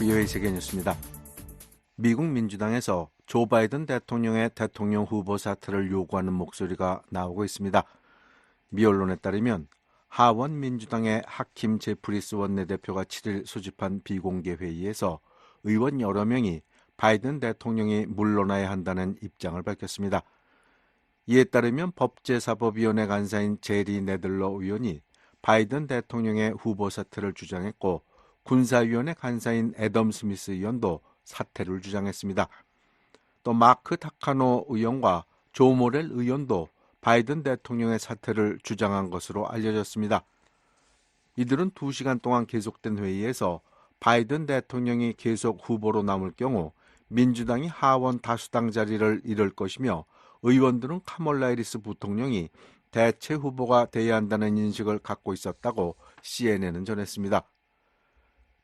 VOA 세계뉴스입니다. 미국 민주당에서 조 바이든 대통령의 대통령 후보 사퇴를 요구하는 목소리가 나오고 있습니다. 미 언론에 따르면 하원 민주당의 하킴 제프리스 원내대표가 7일 소집한 비공개 회의에서 의원 여러 명이 바이든 대통령이 물러나야 한다는 입장을 밝혔습니다. 이에 따르면 법제사법위원회 간사인 제리 네들러 의원이 바이든 대통령의 후보 사퇴를 주장했고, 군사위원회 간사인 애덤 스미스 의원도 사퇴를 주장했습니다. 또 마크 타카노 의원과 조 모렐 의원도 바이든 대통령의 사퇴를 주장한 것으로 알려졌습니다. 이들은 2시간 동안 계속된 회의에서 바이든 대통령이 계속 후보로 남을 경우 민주당이 하원 다수당 자리를 잃을 것이며, 의원들은 카멀라 해리스 부통령이 대체 후보가 돼야 한다는 인식을 갖고 있었다고 CNN은 전했습니다.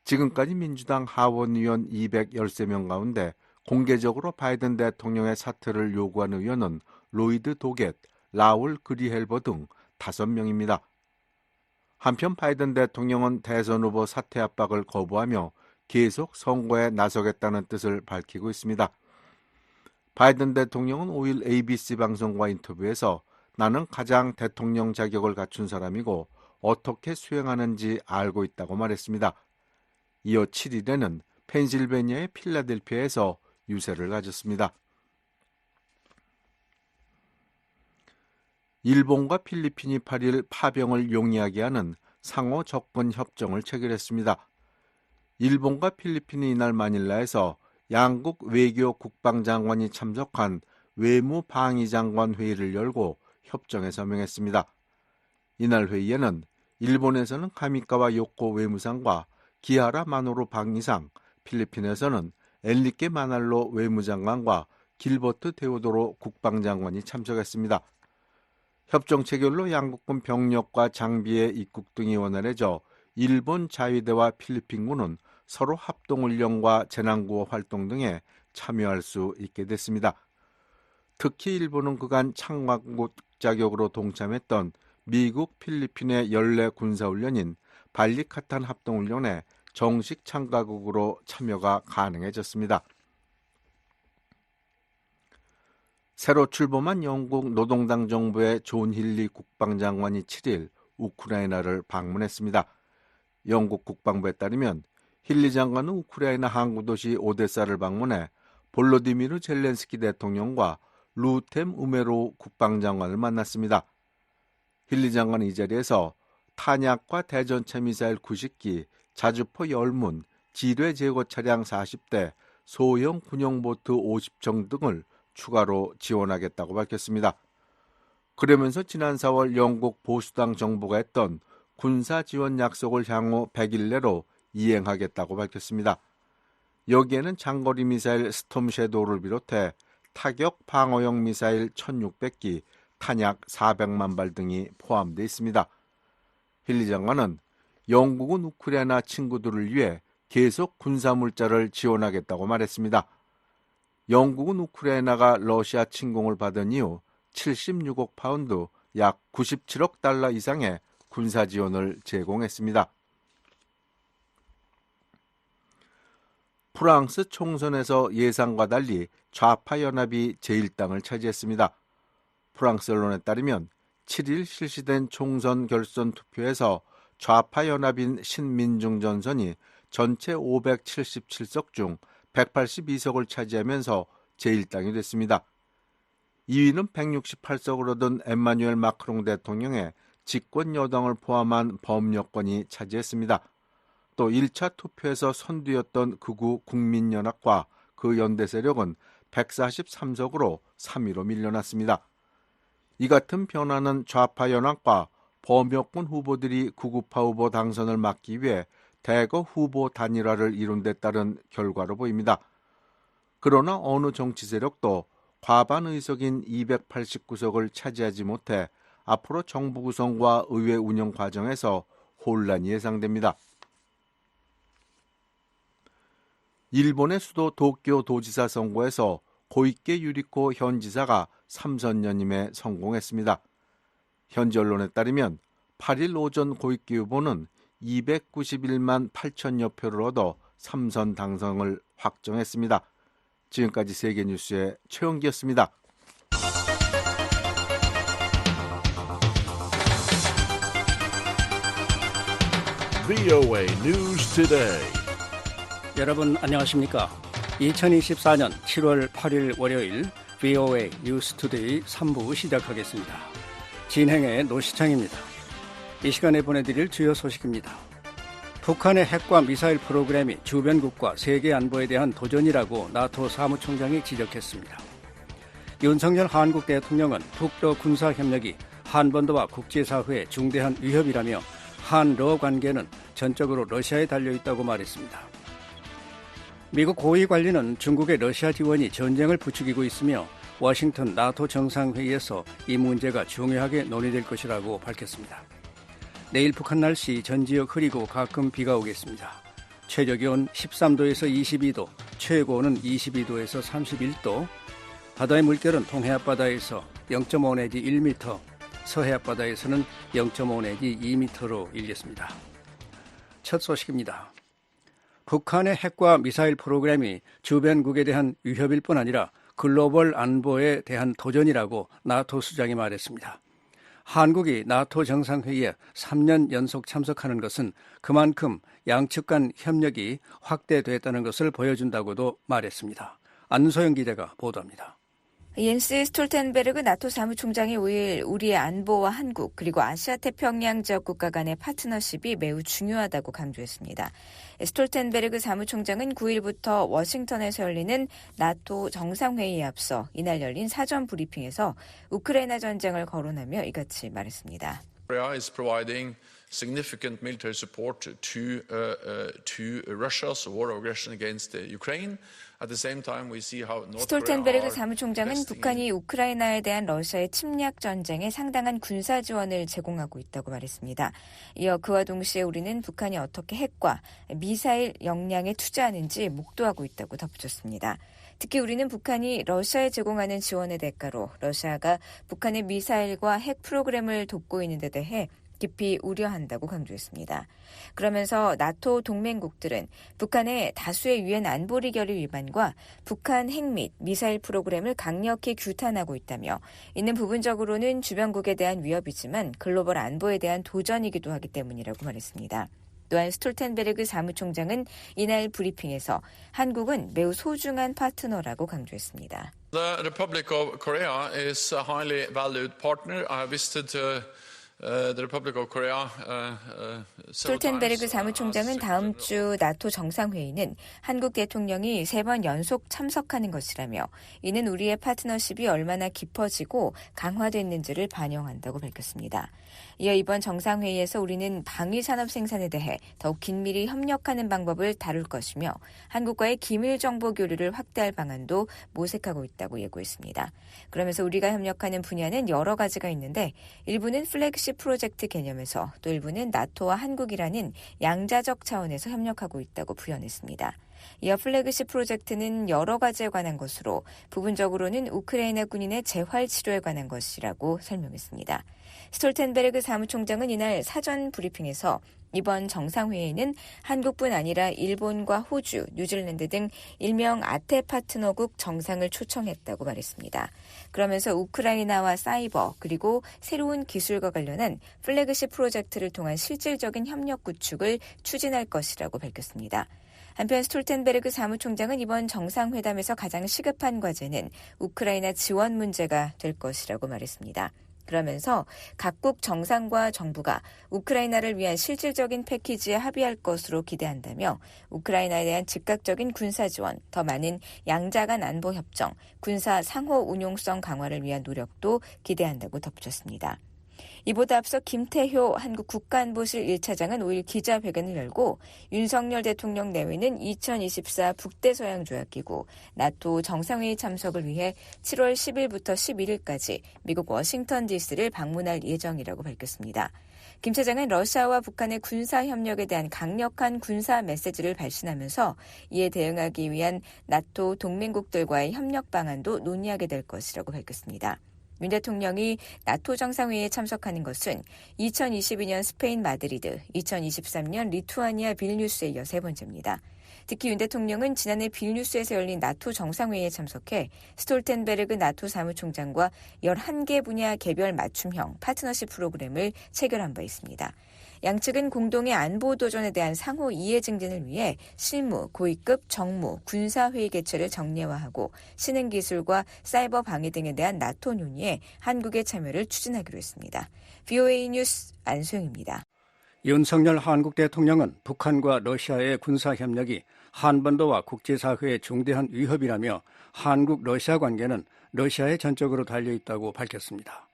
지금까지 민주당 하원 의원 213명 가운데 공개적으로 바이든 대통령의 사퇴를 요구한 의원은 로이드 도겟, 라울 그리헬버 등 5명입니다. 한편 바이든 대통령은 대선 후보 사퇴 압박을 거부하며 계속 선거에 나서겠다는 뜻을 밝히고 있습니다. 바이든 대통령은 5일 ABC 방송과 인터뷰에서 나는 가장 대통령 자격을 갖춘 사람이고 어떻게 수행하는지 알고 있다고 말했습니다. 이어 7일에는 펜실베니아의 필라델피아에서 유세를 가졌습니다. 일본과 필리핀이 8일 파병을 용이하게 하는 상호 접근 협정을 체결했습니다. 일본과 필리핀이 이날 마닐라에서 양국 외교 국방장관이 참석한 외무방위장관 회의를 열고 협정에 서명했습니다. 이날 회의에는 일본에서는 카미카와 요코 외무상과 기하라 마노루 방위상, 필리핀에서는 엔리케 마날로 외무장관과 길버트 데오도로 국방장관이 참석했습니다. 협정 체결로 양국군 병력과 장비의 입국 등이 원활해져 일본 자위대와 필리핀군은 서로 합동훈련과 재난구호 활동 등에 참여할 수 있게 됐습니다. 특히 일본은 그간 참가국 자격으로 동참했던 미국, 필리핀의 연례 군사훈련인 발리카탄 합동훈련에 정식 참가국으로 참여가 가능해졌습니다. 새로 출범한 영국 노동당 정부의 존 힐리 국방장관이 7일 우크라이나를 방문했습니다. 영국 국방부에 따르면 힐리 장관은 우크라이나 항구도시 오데사를 방문해 볼로디미르 젤렌스키 대통령과 루템 우메로 국방장관을 만났습니다. 힐리 장관은 이 자리에서 탄약과 대전차 미사일 90기, 자주포 10문, 지뢰 제거 차량 40대, 소형 군용보트 50척 등을 추가로 지원하겠다고 밝혔습니다. 그러면서 지난 4월 영국 보수당 정부가 했던 군사 지원 약속을 향후 100일 내로 이행하겠다고 밝혔습니다. 여기에는 장거리 미사일 스톰 섀도우를 비롯해 타격 방어용 미사일 1600기, 탄약 400만 발 등이 포함되어 있습니다. 힐리 장관은 영국은 우크라이나 친구들을 위해 계속 군사물자를 지원하겠다고 말했습니다. 영국은 우크라이나가 러시아 침공을 받은 이후 76억 파운드, 약 97억 달러 이상의 군사 지원을 제공했습니다. 프랑스 총선에서 예상과 달리 좌파 연합이 제1당을 차지했습니다. 프랑스 언론에 따르면 7일 실시된 총선 결선 투표에서 좌파 연합인 신민중전선이 전체 577석 중 182석을 차지하면서 제1당이 됐습니다. 2위는 168석을 얻은 엠마뉴엘 마크롱 대통령의 집권 여당을 포함한 범여권이 차지했습니다. 또 1차 투표에서 선두였던 극우 국민연합과 그 연대 세력은 143석으로 3위로 밀려났습니다. 이 같은 변화는 좌파 연합과 범여권 후보들이 극우파 후보 당선을 막기 위해 대거 후보 단일화를 이룬 데 따른 결과로 보입니다. 그러나 어느 정치 세력도 과반 의석인 289석을 차지하지 못해 앞으로 정부 구성과 의회 운영 과정에서 혼란이 예상됩니다. 일본의 수도 도쿄 도지사 선거에서 고이케 유리코 현 지사가 3선 연임에 성공했습니다. 현지 언론에 따르면 8일 오전 고이케 후보는 291만 8천여 표를 얻어 3선 당선을 확정했습니다. 지금까지 세계뉴스의 최영기였습니다. VOA News Today. 여러분 안녕하십니까? 2024년 7월 8일 월요일 VOA News Today 3부 시작하겠습니다. 진행의 노시창입니다. 이 시간에 보내드릴 주요 소식입니다. 북한의 핵과 미사일 프로그램이 주변국과 세계 안보에 대한 도전이라고 나토 사무총장이 지적했습니다. 윤석열 한국 대통령은 북러 군사협력이 한반도와 국제사회에 중대한 위협이라며 한러 관계는 전적으로 러시아에 달려있다고 말했습니다. 미국 고위 관리는 중국의 러시아 지원이 전쟁을 부추기고 있으며 워싱턴 나토 정상회의에서 이 문제가 중요하게 논의될 것이라고 밝혔습니다. 내일 북한 날씨 전 지역 흐리고 가끔 비가 오겠습니다. 최저기온 13도에서 22도, 최고온은 22도에서 31도, 바다의 물결은 동해 앞바다에서 0.5 내지 1m, 서해 앞바다에서는 0.5 내지 2m로 일겠습니다. 첫 소식입니다. 북한의 핵과 미사일 프로그램이 주변국에 대한 위협일 뿐 아니라 글로벌 안보에 대한 도전이라고 나토 수장이 말했습니다. 한국이 나토 정상회의에 3년 연속 참석하는 것은 그만큼 양측 간 협력이 확대됐다는 것을 보여준다고도 말했습니다. 안소영 기자가 보도합니다. 옌스 스톨텐베르그 나토 사무총장이 5일 우리의 안보와 한국 그리고 아시아 태평양 지역 국가 간의 파트너십이 매우 중요하다고 강조했습니다. 스톨텐베르그 사무총장은 9일부터 워싱턴에서 열리는 나토 정상회의에 앞서 이날 열린 사전 브리핑에서 우크라이나 전쟁을 거론하며 이같이 말했습니다. Korea is providing significant military support to Russia's war of aggression against Ukraine. At the same time, we see how North Korea 스톨텐베르그 사무총장은 북한이 우크라이나에 대한 러시아의 침략 전쟁에 상당한 군사 지원을 제공하고 있다고 말했습니다. 이어 그와 동시에 우리는 북한이 어떻게 핵과 미사일 역량에 투자하는지 목도하고 있다고 덧붙였습니다. 특히 우리는 북한이 러시아에 제공하는 지원의 대가로 러시아가 북한의 미사일과 핵 프로그램을 돕고 있는 데 대해 깊이 우려한다고 강조했습니다. 그러면서 나토 동맹국들은 북한의 다수의 유엔 안보리 결의 위반과 북한 핵 및 미사일 프로그램을 강력히 규탄하고 있다며 이는 부분적으로는 주변국에 대한 위협이지만 글로벌 안보에 대한 도전이기도 하기 때문이라고 말했습니다. 또한 스톨텐베르그 사무총장은 이날 브리핑에서 한국은 매우 소중한 파트너라고 강조했습니다. The Republic of Korea is a highly valued partner. I visited the Republic of Korea. 스톨텐베르그 사무총장은 다음 주 나토 정상회의는 한국 대통령이 3번 연속 참석하는 것이라며 이는 우리의 파트너십이 얼마나 깊어지고 강화됐는지를 반영한다고 밝혔습니다. 이어 이번 정상회의에서 우리는 방위산업 생산에 대해 더욱 긴밀히 협력하는 방법을 다룰 것이며 한국과의 기밀 정보 교류를 확대할 방안도 모색하고 있다고 예고했습니다. 그러면서 우리가 협력하는 분야는 여러 가지가 있는데 일부는 플래그십 프로젝트 개념에서 또 일부는 나토와 한국이라는 양자적 차원에서 협력하고 있다고 부연했습니다. 이어 플래그십 프로젝트는 여러 가지에 관한 것으로 부분적으로는 우크라이나 군인의 재활 치료에 관한 것이라고 설명했습니다. 스톨텐베르그 사무총장은 이날 사전 브리핑에서 이번 정상회의는 한국뿐 아니라 일본과 호주, 뉴질랜드 등 일명 아태 파트너국 정상을 초청했다고 말했습니다. 그러면서 우크라이나와 사이버 그리고 새로운 기술과 관련한 플래그십 프로젝트를 통한 실질적인 협력 구축을 추진할 것이라고 밝혔습니다. 한편 스톨텐베르그 사무총장은 이번 정상회담에서 가장 시급한 과제는 우크라이나 지원 문제가 될 것이라고 말했습니다. 그러면서 각국 정상과 정부가 우크라이나를 위한 실질적인 패키지에 합의할 것으로 기대한다며 우크라이나에 대한 즉각적인 군사 지원, 더 많은 양자 간 안보 협정, 군사 상호 운용성 강화를 위한 노력도 기대한다고 덧붙였습니다. 이보다 앞서 김태효 한국 국가안보실 1차장은 5일 기자회견을 열고 윤석열 대통령 내외는 2024 북대서양조약기구 나토 정상회의 참석을 위해 7월 10일부터 11일까지 미국 워싱턴 DC를 방문할 예정이라고 밝혔습니다. 김 차장은 러시아와 북한의 군사협력에 대한 강력한 군사 메시지를 발신하면서 이에 대응하기 위한 나토 동맹국들과의 협력 방안도 논의하게 될 것이라고 밝혔습니다. 윤 대통령이 나토 정상회의에 참석하는 것은 2022년 스페인 마드리드, 2023년 리투아니아 빌뉴스에 이어 세 번째입니다. 특히 윤 대통령은 지난해 빌뉴스에서 열린 나토 정상회의에 참석해 스톨텐베르그 나토 사무총장과 11개 분야 개별 맞춤형 파트너십 프로그램을 체결한 바 있습니다. 양측은 공동의 안보 도전에 대한 상호 이해 증진을 위해 실무, 고위급, 정무, 군사회의 개최를 정례화하고 신흥기술과 사이버 방위 등에 대한 나토 논의에 한국의 참여를 추진하기로 했습니다. VOA 뉴스 안소영입니다. 윤석열 한국 대통령은 북한과 러시아의 군사협력이 한반도와 국제사회의 중대한 위협이라며 한국-러시아 관계는 러시아에 전적으로 달려있다고 밝혔습니다.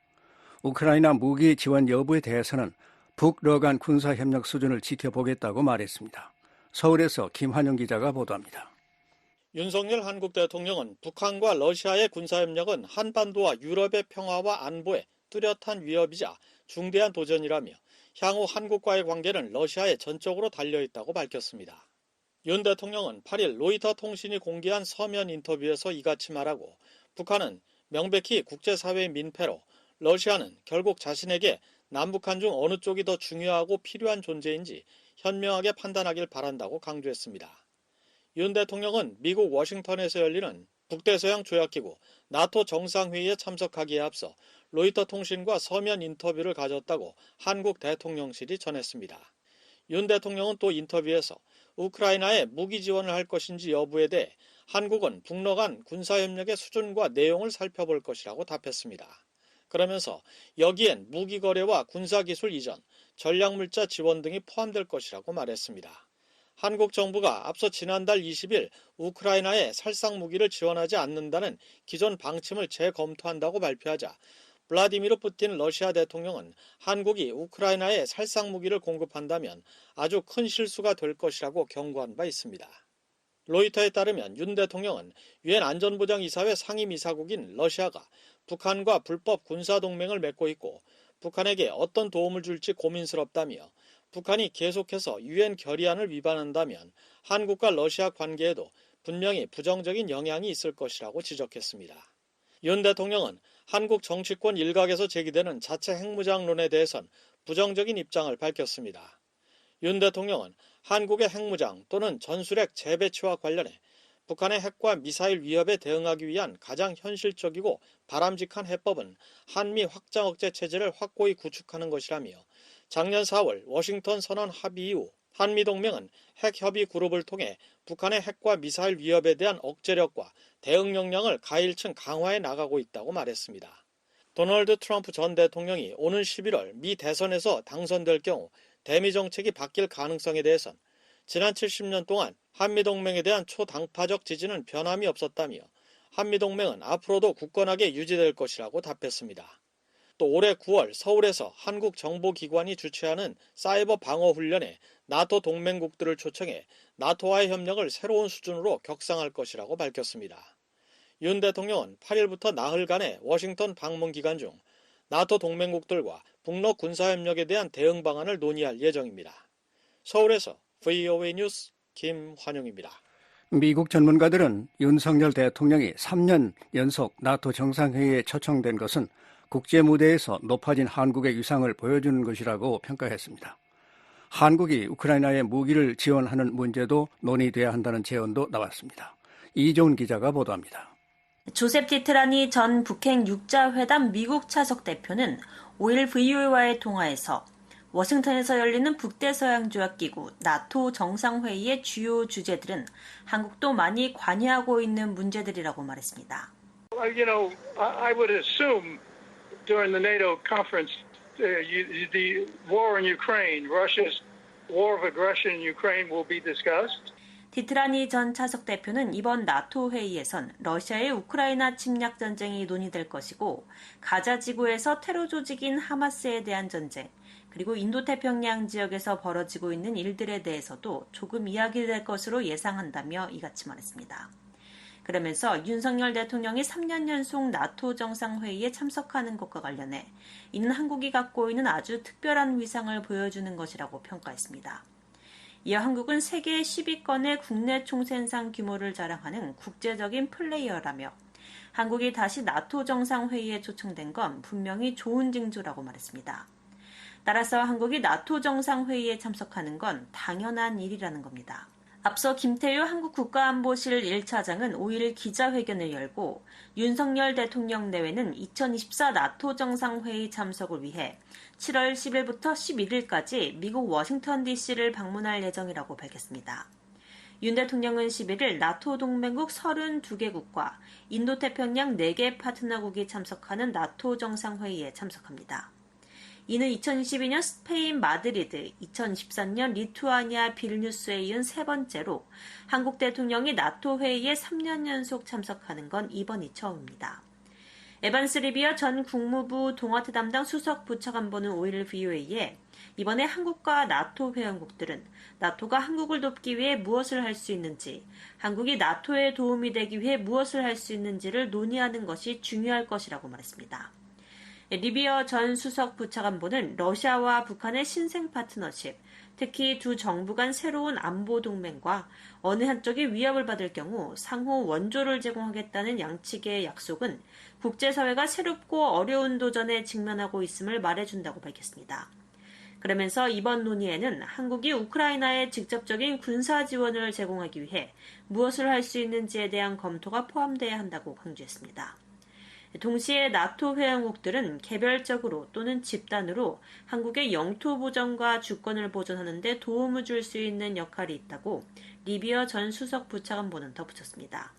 우크라이나 무기 지원 여부에 대해서는 북러 간 군사협력 수준을 지켜보겠다고 말했습니다. 서울에서 김환영 기자가 보도합니다. 윤석열 한국 대통령은 북한과 러시아의 군사협력은 한반도와 유럽의 평화와 안보에 뚜렷한 위협이자 중대한 도전이라며 향후 한국과의 관계는 러시아에 전적으로 달려있다고 밝혔습니다. 윤 대통령은 8일 로이터 통신이 공개한 서면 인터뷰에서 이같이 말하고 북한은 명백히 국제사회의 민폐로 러시아는 결국 자신에게 남북한 중 어느 쪽이 더 중요하고 필요한 존재인지 현명하게 판단하길 바란다고 강조했습니다. 윤 대통령은 미국 워싱턴에서 열리는 북대서양 조약기구 나토 정상회의에 참석하기에 앞서 로이터 통신과 서면 인터뷰를 가졌다고 한국 대통령실이 전했습니다. 윤 대통령은 또 인터뷰에서 우크라이나에 무기 지원을 할 것인지 여부에 대해 한국은 북러 간 군사협력의 수준과 내용을 살펴볼 것이라고 답했습니다. 그러면서 여기엔 무기 거래와 군사기술 이전, 전략물자 지원 등이 포함될 것이라고 말했습니다. 한국 정부가 앞서 지난달 20일 우크라이나에 살상 무기를 지원하지 않는다는 기존 방침을 재검토한다고 발표하자 블라디미르 푸틴 러시아 대통령은 한국이 우크라이나에 살상 무기를 공급한다면 아주 큰 실수가 될 것이라고 경고한 바 있습니다. 로이터에 따르면 윤 대통령은 유엔 안전보장이사회 상임이사국인 러시아가 북한과 불법 군사동맹을 맺고 있고 북한에게 어떤 도움을 줄지 고민스럽다며 북한이 계속해서 유엔 결의안을 위반한다면 한국과 러시아 관계에도 분명히 부정적인 영향이 있을 것이라고 지적했습니다. 윤 대통령은 한국 정치권 일각에서 제기되는 자체 핵무장론에 대해선 부정적인 입장을 밝혔습니다. 윤 대통령은 한국의 핵무장 또는 전술핵 재배치와 관련해 북한의 핵과 미사일 위협에 대응하기 위한 가장 현실적이고 바람직한 해법은 한미 확장 억제 체제를 확고히 구축하는 것이라며 작년 4월 워싱턴 선언 합의 이후 한미동맹은 핵협의 그룹을 통해 북한의 핵과 미사일 위협에 대한 억제력과 대응 역량을 가일층 강화해 나가고 있다고 말했습니다. 도널드 트럼프 전 대통령이 오는 11월 미 대선에서 당선될 경우 대미 정책이 바뀔 가능성에 대해선 지난 70년 동안 한미동맹에 대한 초당파적 지지는 변함이 없었다며 한미동맹은 앞으로도 굳건하게 유지될 것이라고 답했습니다. 또 올해 9월 서울에서 한국 정보기관이 주최하는 사이버 방어 훈련에 나토 동맹국들을 초청해 나토와의 협력을 새로운 수준으로 격상할 것이라고 밝혔습니다. 윤 대통령은 8일부터 나흘간의 워싱턴 방문 기간 중 나토 동맹국들과 북러 군사협력에 대한 대응 방안을 논의할 예정입니다. 서울에서 VOA 뉴스 김환영입니다. 미국 전문가들은 윤석열 대통령이 3년 연속 나토 정상회의에 초청된 것은 국제 무대에서 높아진 한국의 위상을 보여주는 것이라고 평가했습니다. 한국이 우크라이나에 무기를 지원하는 문제도 논의돼야 한다는 제언도 나왔습니다. 이종훈 기자가 보도합니다. 조셉 티트라니 전 북핵 육자회담 미국 차석 대표는 5일 VOA와의 통화에서 워싱턴에서 열리는 북대서양조약기구 나토 정상회의의 주요 주제들은 한국도 많이 관여하고 있는 문제들이라고 말했습니다. I would assume during the NATO conference, the war in Ukraine, Russia's war of aggression in Ukraine will be discussed. 티트라니 전 차석 대표는 이번 나토 회의에선 러시아의 우크라이나 침략 전쟁이 논의될 것이고 가자 지구에서 테러 조직인 하마스에 대한 전쟁, 그리고 인도태평양 지역에서 벌어지고 있는 일들에 대해서도 조금 이야기될 것으로 예상한다며 이같이 말했습니다. 그러면서 윤석열 대통령이 3년 연속 나토 정상회의에 참석하는 것과 관련해 이는 한국이 갖고 있는 아주 특별한 위상을 보여주는 것이라고 평가했습니다. 이어 한국은 세계 10위권의 국내 총생산 규모를 자랑하는 국제적인 플레이어라며 한국이 다시 나토 정상회의에 초청된 건 분명히 좋은 징조라고 말했습니다. 따라서 한국이 나토 정상회의에 참석하는 건 당연한 일이라는 겁니다. 앞서 김태유 한국국가안보실 1차장은 5일 기자회견을 열고 윤석열 대통령 내외는 2024 나토 정상회의 참석을 위해 7월 10일부터 11일까지 미국 워싱턴 DC를 방문할 예정이라고 밝혔습니다. 윤 대통령은 11일 나토 동맹국 32개국과 인도태평양 4개 파트너국이 참석하는 나토 정상회의에 참석합니다. 이는 2022년 스페인 마드리드, 2013년 리투아니아 빌뉴스에 이은 세 번째로 한국 대통령이 나토 회의에 3년 연속 참석하는 건 이번이 처음입니다. 에반스 리비어 전 국무부 동아태 담당 수석 부차관보는 5일 VOA에 이번에 한국과 나토 회원국들은 나토가 한국을 돕기 위해 무엇을 할 수 있는지, 한국이 나토에 도움이 되기 위해 무엇을 할 수 있는지를 논의하는 것이 중요할 것이라고 말했습니다. 리비어 전 수석 부차관보는 러시아와 북한의 신생 파트너십, 특히 두 정부 간 새로운 안보 동맹과 어느 한쪽이 위협을 받을 경우 상호 원조를 제공하겠다는 양측의 약속은 국제사회가 새롭고 어려운 도전에 직면하고 있음을 말해준다고 밝혔습니다. 그러면서 이번 논의에는 한국이 우크라이나에 직접적인 군사 지원을 제공하기 위해 무엇을 할 수 있는지에 대한 검토가 포함돼야 한다고 강조했습니다. 동시에 나토 회원국들은 개별적으로 또는 집단으로 한국의 영토 보전과 주권을 보존하는 데 도움을 줄 수 있는 역할이 있다고 리비어 전 수석 부차관보는 덧붙였습니다.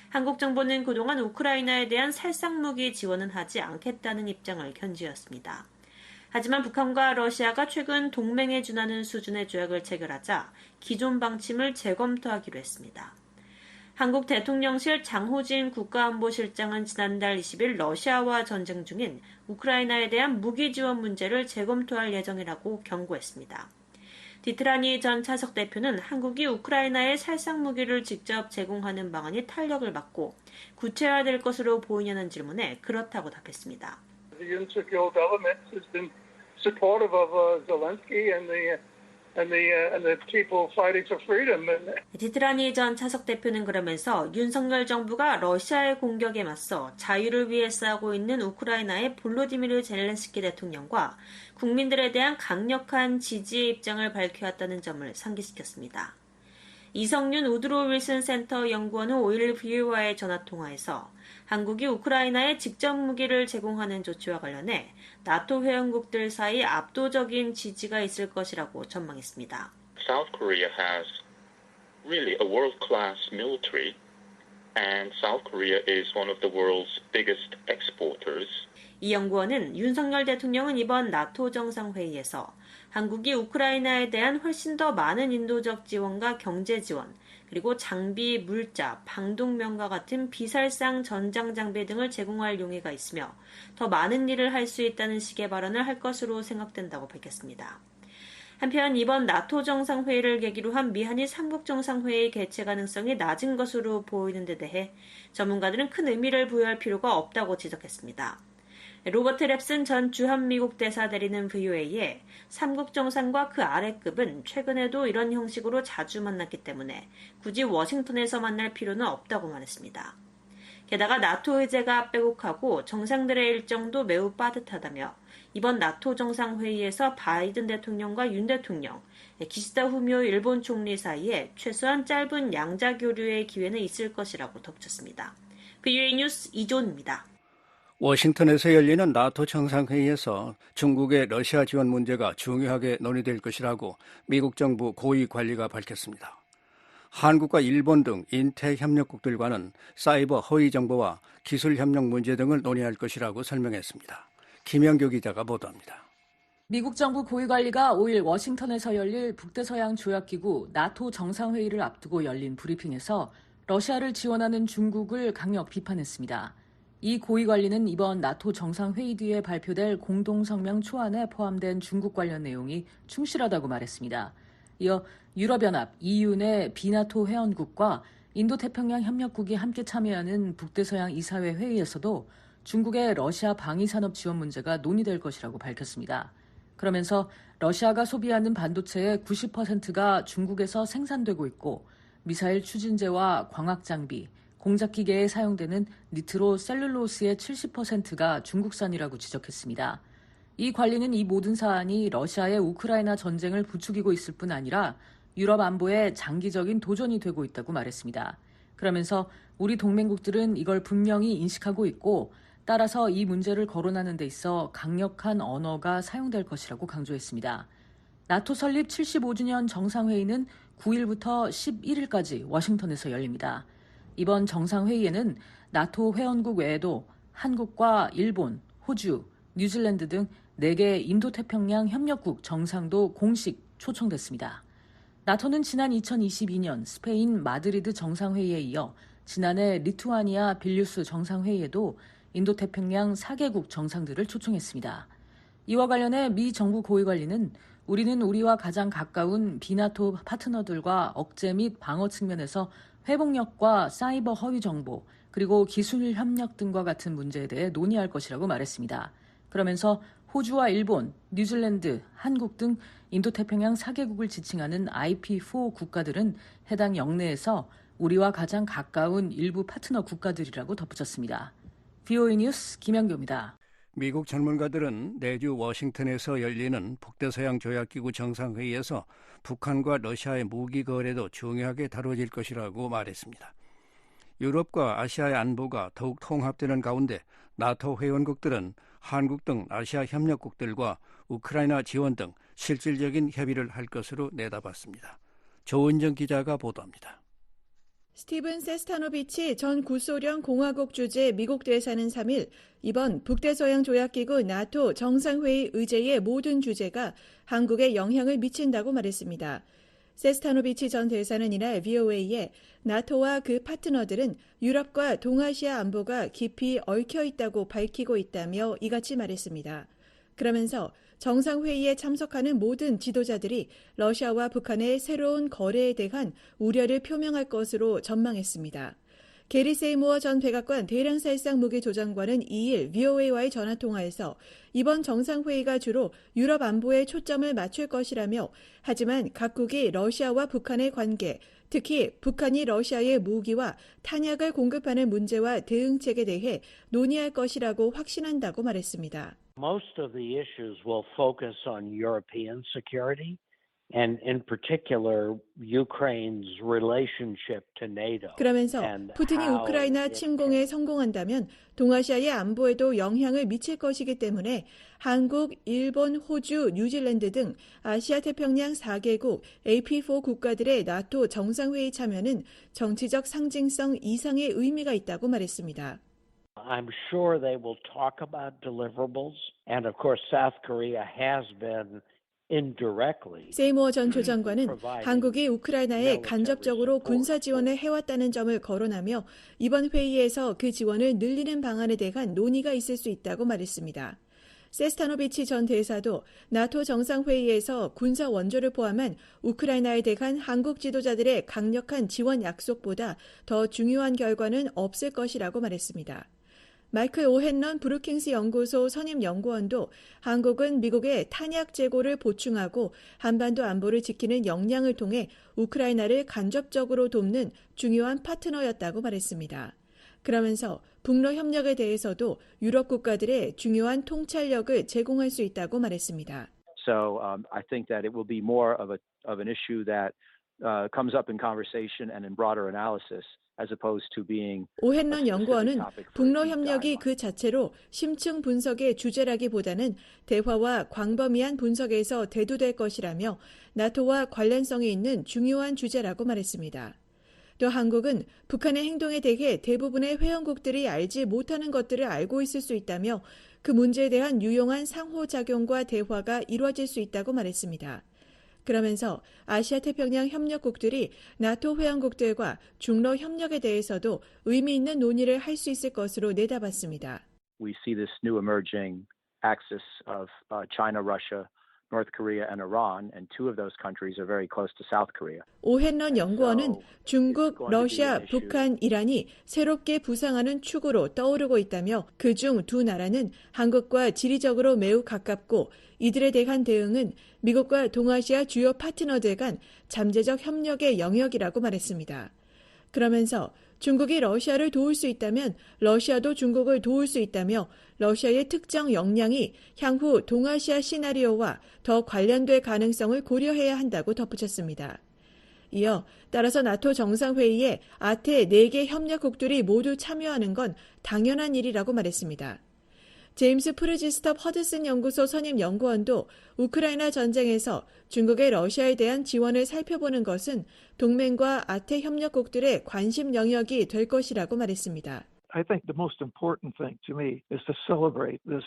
한국 정부는 그동안 우크라이나에 대한 살상무기 지원은 하지 않겠다는 입장을 견지했습니다. 하지만 북한과 러시아가 최근 동맹에 준하는 수준의 조약을 체결하자 기존 방침을 재검토하기로 했습니다. 한국 대통령실 장호진 국가안보실장은 지난달 20일 러시아와 전쟁 중인 우크라이나에 대한 무기 지원 문제를 재검토할 예정이라고 경고했습니다. 디트라니 전 차석 대표는 한국이 우크라이나에 살상무기를 직접 제공하는 방안이 탄력을 받고 구체화될 것으로 보이냐는 질문에 그렇다고 답했습니다. The Yunsuk government has been supportive of Zelensky and the people fighting for freedom. 디트라니 전 차석 대표는 그러면서 윤석열 정부가 러시아의 공격에 맞서 자유를 위해 싸우고 있는 우크라이나의 볼로디미르 젤렌스키 대통령과 국민들에 대한 강력한 지지의 입장을 밝혀왔다는 점을 상기시켰습니다. 이성윤 우드로 윌슨 센터 연구원은 5일 VOA와의 전화통화에서 한국이 우크라이나에 직접 무기를 제공하는 조치와 관련해 나토 회원국들 사이 압도적인 지지가 있을 것이라고 전망했습니다. South Korea has really a world-class military, and South Korea is one of the world's biggest exporters. 이 연구원은 윤석열 대통령은 이번 나토 정상회의에서 한국이 우크라이나에 대한 훨씬 더 많은 인도적 지원과 경제 지원, 그리고 장비, 물자, 방독면과 같은 비살상 전장 장비 등을 제공할 용의가 있으며 더 많은 일을 할 수 있다는 식의 발언을 할 것으로 생각된다고 밝혔습니다. 한편 이번 나토 정상회의를 계기로 한 미한일 3국 정상회의 개최 가능성이 낮은 것으로 보이는 데 대해 전문가들은 큰 의미를 부여할 필요가 없다고 지적했습니다. 로버트 랩슨 전 주한미국 대사 대리는 VOA에 3국 정상과 그 아래급은 최근에도 이런 형식으로 자주 만났기 때문에 굳이 워싱턴에서 만날 필요는 없다고 말했습니다. 게다가 나토 의제가 빼곡하고 정상들의 일정도 매우 빠듯하다며 이번 나토 정상회의에서 바이든 대통령과 윤 대통령, 기시다 후미오 일본 총리 사이에 최소한 짧은 양자 교류의 기회는 있을 것이라고 덧붙였습니다. VOA 뉴스 이존입니다. 워싱턴에서 열리는 나토 정상회의에서 중국의 러시아 지원 문제가 중요하게 논의될 것이라고 미국 정부 고위 관리가 밝혔습니다. 한국과 일본 등 인태 협력국들과는 사이버 허위 정보와 기술 협력 문제 등을 논의할 것이라고 설명했습니다. 김영교 기자가 보도합니다. 미국 정부 고위관리가 5일 워싱턴에서 열릴 북대서양 조약기구 나토 정상회의를 앞두고 열린 브리핑에서 러시아를 지원하는 중국을 강력 비판했습니다. 이 고위관리는 이번 나토 정상회의 뒤에 발표될 공동성명 초안에 포함된 중국 관련 내용이 충실하다고 말했습니다. 이어 유럽연합, EU 내 비나토 회원국과 인도태평양 협력국이 함께 참여하는 북대서양 이사회 회의에서도 중국의 러시아 방위산업 지원 문제가 논의될 것이라고 밝혔습니다. 그러면서 러시아가 소비하는 반도체의 90%가 중국에서 생산되고 있고 미사일 추진제와 광학장비, 공작기계에 사용되는 니트로셀룰로스의 70%가 중국산이라고 지적했습니다. 이 관리는 이 모든 사안이 러시아의 우크라이나 전쟁을 부추기고 있을 뿐 아니라 유럽 안보에 장기적인 도전이 되고 있다고 말했습니다. 그러면서 우리 동맹국들은 이걸 분명히 인식하고 있고 따라서 이 문제를 거론하는 데 있어 강력한 언어가 사용될 것이라고 강조했습니다. 나토 설립 75주년 정상회의는 9일부터 11일까지 워싱턴에서 열립니다. 이번 정상회의에는 나토 회원국 외에도 한국과 일본, 호주, 뉴질랜드 등 4개 인도태평양 협력국 정상도 공식 초청됐습니다. 나토는 지난 2022년 스페인 마드리드 정상회의에 이어 지난해 리투아니아 빌뉴스 정상회의에도 인도태평양 4개국 정상들을 초청했습니다. 이와 관련해 미 정부 고위관리는 우리는 우리와 가장 가까운 비나토 파트너들과 억제 및 방어 측면에서 회복력과 사이버 허위 정보, 그리고 기술 협력 등과 같은 문제에 대해 논의할 것이라고 말했습니다. 그러면서 호주와 일본, 뉴질랜드, 한국 등 인도태평양 4개국을 지칭하는 IP4 국가들은 해당 영내에서 우리와 가장 가까운 일부 파트너 국가들이라고 덧붙였습니다. VOA 뉴스 김영교입니다. 미국 전문가들은 내주 워싱턴에서 열리는 북대서양 조약기구 정상회의에서 북한과 러시아의 무기 거래도 중요하게 다뤄질 것이라고 말했습니다. 유럽과 아시아의 안보가 더욱 통합되는 가운데 나토 회원국들은 한국 등 아시아 협력국들과 우크라이나 지원 등 실질적인 협의를 할 것으로 내다봤습니다. 조은정 기자가 보도합니다. 스티븐 세스타노비치 전 구소련 공화국 주재 미국 대사는 3일 이번 북대서양 조약기구 나토 정상회의 의제의 모든 주제가 한국에 영향을 미친다고 말했습니다. 세스타노비치 전 대사는 이날 VOA에 나토와 그 파트너들은 유럽과 동아시아 안보가 깊이 얽혀 있다고 밝히고 있다며 이같이 말했습니다. 그러면서 정상회의에 참석하는 모든 지도자들이 러시아와 북한의 새로운 거래에 대한 우려를 표명할 것으로 전망했습니다. 게리 세이모어 전 백악관 대량살상 무기 조정관은 2일 VOA와의 전화통화에서 이번 정상회의가 주로 유럽 안보에 초점을 맞출 것이라며 하지만 각국이 러시아와 북한의 관계, 특히 북한이 러시아에 무기와 탄약을 공급하는 문제와 대응책에 대해 논의할 것이라고 확신한다고 말했습니다. Most of the issues will focus on European security and in particular Ukraine's relationship to NATO. 그러면서 푸틴이 우크라이나 침공에 성공한다면 동아시아의 안보에도 영향을 미칠 것이기 때문에 한국, 일본, 호주, 뉴질랜드 등 아시아 태평양 4개국 AP4 국가들의 나토 정상회의 참여는 정치적 상징성 이상의 의미가 있다고 말했습니다. I'm sure they will talk about deliverables, and of course South Korea has been indirectly. 세이모어 전 조정관은 한국이 우크라이나에 간접적으로 군사 지원을 해왔다는 점을 거론하며 이번 회의에서 그 지원을 늘리는 방안에 대한 논의가 있을 수 있다고 말했습니다. 세스타노비치 전 대사도 나토 정상회의에서 군사 원조를 포함한 우크라이나에 대한 한국 지도자들의 강력한 지원 약속보다 더 중요한 결과는 없을 것이라고 말했습니다. 마이클 오헨런 브루킹스 연구소 선임 연구원도 한국은 미국의 탄약 재고를 보충하고 한반도 안보를 지키는 역량을 통해 우크라이나를 간접적으로 돕는 중요한 파트너였다고 말했습니다. 그러면서 북러 협력에 대해서도 유럽 국가들의 중요한 통찰력을 제공할 수 있다고 말했습니다. So I think that it will be more of an issue that comes up in conversation and in broader analysis. 오헨런 연구원은 북러 협력이 그 자체로 심층 분석의 주제라기보다는 대화와 광범위한 분석에서 대두될 것이라며 나토와 관련성이 있는 중요한 주제라고 말했습니다. 또 한국은 북한의 행동에 대해 대부분의 회원국들이 알지 못하는 것들을 알고 있을 수 있다며 그 문제에 대한 유용한 상호작용과 대화가 이루어질 수 있다고 말했습니다. 그러면서 아시아 태평양 협력국들이 나토 회원국들과 중러 협력에 대해서도 의미 있는 논의를 할 수 있을 것으로 내다봤습니다. We see this new emerging axis of China, Russia, North Korea and Iran, and two of those countries are very close to South Korea. 오헨런 연구원은 중국, 러시아, 북한, 이란이 새롭게 부상하는 축으로 떠오르고 있다며 그중 두 나라는 한국과 지리적으로 매우 가깝고 이들에 대한 대응은 미국과 동아시아 주요 파트너들 간 잠재적 협력의 영역이라고 말했습니다. 그러면서 중국이 러시아를 도울 수 있다면 러시아도 중국을 도울 수 있다며 러시아의 특정 역량이 향후 동아시아 시나리오와 더 관련될 가능성을 고려해야 한다고 덧붙였습니다. 이어 따라서 나토 정상회의에 아태 4개 협력국들이 모두 참여하는 건 당연한 일이라고 말했습니다. 제임스 프르지스톱 허드슨 연구소 선임 연구원도 우크라이나 전쟁에서 중국의 러시아에 대한 지원을 살펴보는 것은 동맹과 아태 협력국들의 관심 영역이 될 것이라고 말했습니다. I think the most important thing to me is to celebrate this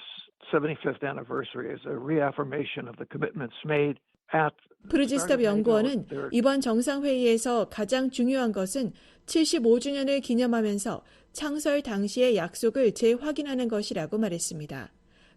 75th anniversary as a reaffirmation of the commitments made at 프르지스톱 연구원은 이번 정상회의에서 가장 중요한 것은 75주년을 기념하면서 창설 당시의 약속을 재확인하는 것이라고 말했습니다.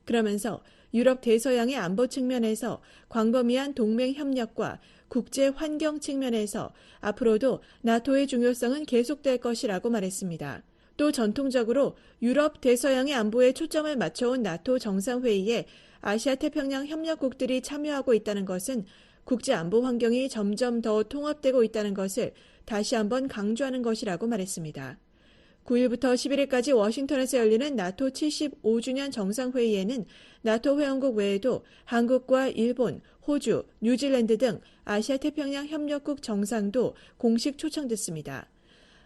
그러면서 유럽 대서양의 안보 측면에서 광범위한 동맹 협력과 국제 환경 측면에서 앞으로도 나토의 중요성은 계속될 것이라고 말했습니다. 또 전통적으로 유럽 대서양의 안보에 초점을 맞춰온 나토 정상회의에 아시아 태평양 협력국들이 참여하고 있다는 것은 국제 안보 환경이 점점 더 통합되고 있다는 것을 다시 한번 강조하는 것이라고 말했습니다. 9일부터 11일까지 워싱턴에서 열리는 나토 75주년 정상회의에는 나토 회원국 외에도 한국과 일본, 호주, 뉴질랜드 등 아시아 태평양 협력국 정상도 공식 초청됐습니다.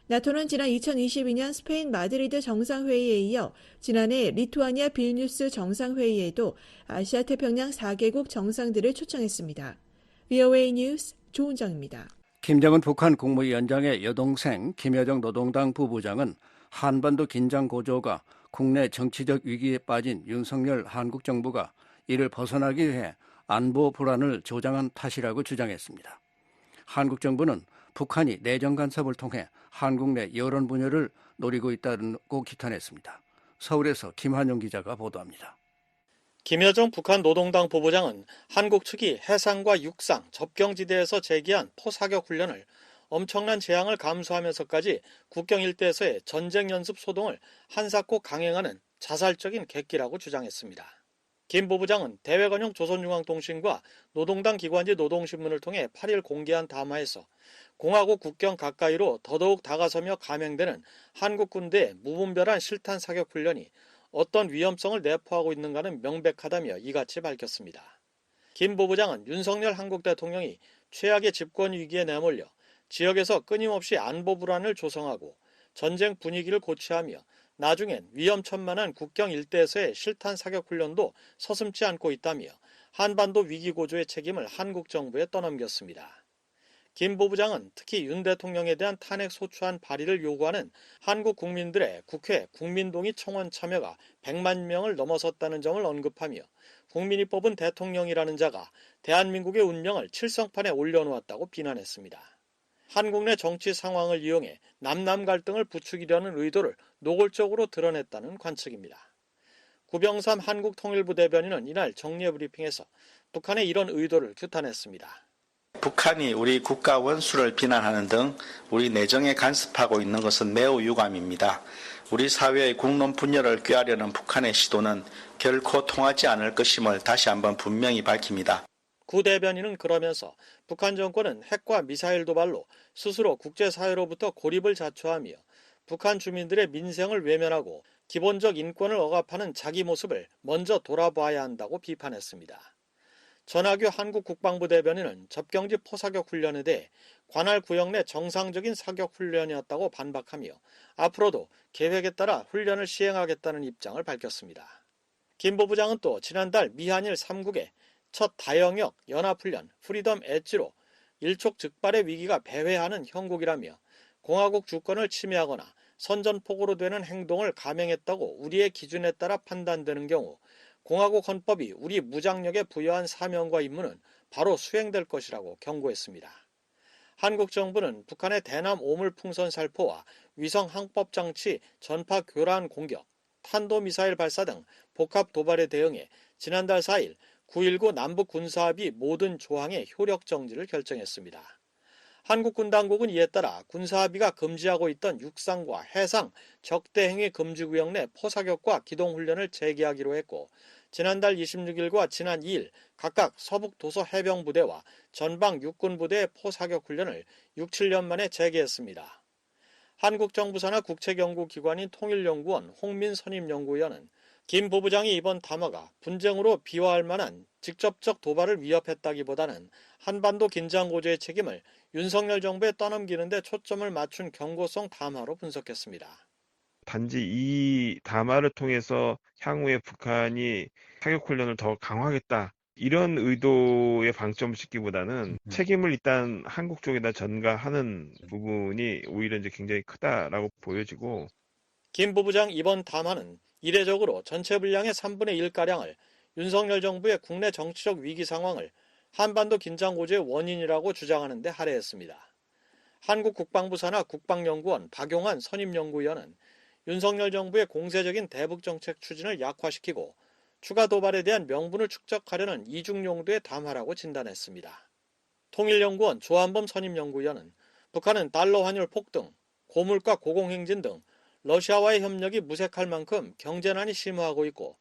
나토는 지난 2022년 스페인 마드리드 정상회의에 이어 지난해 리투아니아 빌뉴스 정상회의에도 아시아 태평양 4개국 정상들을 초청했습니다. VOA 뉴스 조은정입니다. 김정은 북한 국무위원장의 여동생 김여정 노동당 부부장은 한반도 긴장 고조가 국내 정치적 위기에 빠진 윤석열 한국 정부가 이를 벗어나기 위해 안보 불안을 조장한 탓이라고 주장했습니다. 한국 정부는 북한이 내정 간섭을 통해 한국 내 여론 분열을 노리고 있다고 기탄했습니다. 서울에서 김한용 기자가 보도합니다. 김여정 북한 노동당 부부장은 한국 측이 해상과 육상, 접경지대에서 제기한 포사격 훈련을 엄청난 재앙을 감수하면서까지 국경 일대에서의 전쟁 연습 소동을 한사코 강행하는 자살적인 객기라고 주장했습니다. 김 부부장은 대외건용 조선중앙통신과 노동당 기관지 노동신문을 통해 8일 공개한 담화에서 공화국 국경 가까이로 더더욱 다가서며 감행되는 한국 군대의 무분별한 실탄 사격 훈련이 어떤 위험성을 내포하고 있는가는 명백하다며 이같이 밝혔습니다. 김 부부장은 윤석열 한국 대통령이 최악의 집권 위기에 내몰려 지역에서 끊임없이 안보 불안을 조성하고 전쟁 분위기를 고취하며 나중엔 위험천만한 국경 일대에서의 실탄 사격 훈련도 서슴지 않고 있다며 한반도 위기 고조의 책임을 한국 정부에 떠넘겼습니다. 김 부부장은 특히 윤 대통령에 대한 탄핵 소추안 발의를 요구하는 한국 국민들의 국회 국민동의 청원 참여가 100만 명을 넘어섰다는 점을 언급하며 국민이 뽑은 대통령이라는 자가 대한민국의 운명을 칠성판에 올려놓았다고 비난했습니다. 한국 내 정치 상황을 이용해 남남 갈등을 부추기려는 의도를 노골적으로 드러냈다는 관측입니다. 구병삼 한국통일부 대변인은 이날 정례 브리핑에서 북한의 이런 의도를 규탄했습니다. 북한이 우리 국가 원수를 비난하는 등 우리 내정에 간섭하고 있는 것은 매우 유감입니다. 우리 사회의 국론 분열을 꾀하려는 북한의 시도는 결코 통하지 않을 것임을 다시 한번 분명히 밝힙니다. 구 대변인은 그러면서 북한 정권은 핵과 미사일 도발로 스스로 국제사회로부터 고립을 자초하며 북한 주민들의 민생을 외면하고 기본적 인권을 억압하는 자기 모습을 먼저 돌아봐야 한다고 비판했습니다. 전하규 한국 국방부 대변인은 접경지 포사격 훈련에 대해 관할 구역 내 정상적인 사격 훈련이었다고 반박하며 앞으로도 계획에 따라 훈련을 시행하겠다는 입장을 밝혔습니다. 김 부부장은 또 지난달 미한일 3국의 첫 다영역 연합훈련 프리덤 엣지로 일촉즉발의 위기가 배회하는 형국이라며 공화국 주권을 침해하거나 선전포고로 되는 행동을 감행했다고 우리의 기준에 따라 판단되는 경우 공화국 헌법이 우리 무장력에 부여한 사명과 임무는 바로 수행될 것이라고 경고했습니다. 한국 정부는 북한의 대남 오물풍선 살포와 위성 항법 장치 전파 교란 공격, 탄도미사일 발사 등 복합 도발에 대응해 지난달 4일 9.19 남북 군사합의 모든 조항의 효력 정지를 결정했습니다. 한국군 당국은 이에 따라 군사합의가 금지하고 있던 육상과 해상 적대행위 금지구역 내 포사격과 기동훈련을 재개하기로 했고 지난달 26일과 지난 2일 각각 서북도서 해병부대와 전방 육군부대의 포사격 훈련을 6, 7년 만에 재개했습니다. 한국 정부 산하 국책연구기관인 통일연구원 홍민 선임연구위원은 김 부부장이 이번 담화가 분쟁으로 비화할 만한 직접적 도발을 위협했다기보다는 한반도 긴장 고조의 책임을 윤석열 정부에 떠넘기는 데 초점을 맞춘 경고성 담화로 분석했습니다. 단지 이 담화를 통해서 향후에 북한이 사격훈련을 더 강화하겠다, 이런 의도에 방점을 찍기보다는 책임을 일단 한국 쪽에다 전가하는 부분이 오히려 이제 굉장히 크다라고 보여지고, 김 부부장 이번 담화는 이례적으로 전체 분량의 3분의 1가량을 윤석열 정부의 국내 정치적 위기 상황을 한반도 긴장 고조의 원인이라고 주장하는 데 할애했습니다. 한국 국방부 산하 국방연구원 박용환 선임연구위원은 윤석열 정부의 공세적인 대북 정책 추진을 약화시키고 추가 도발에 대한 명분을 축적하려는 이중 용도의 담화라고 진단했습니다. 통일연구원 조한범 선임연구위원은 북한은 달러 환율 폭등, 고물가 고공행진 등 러시아와의 협력이 무색할 만큼 경제난이 심화하고 있고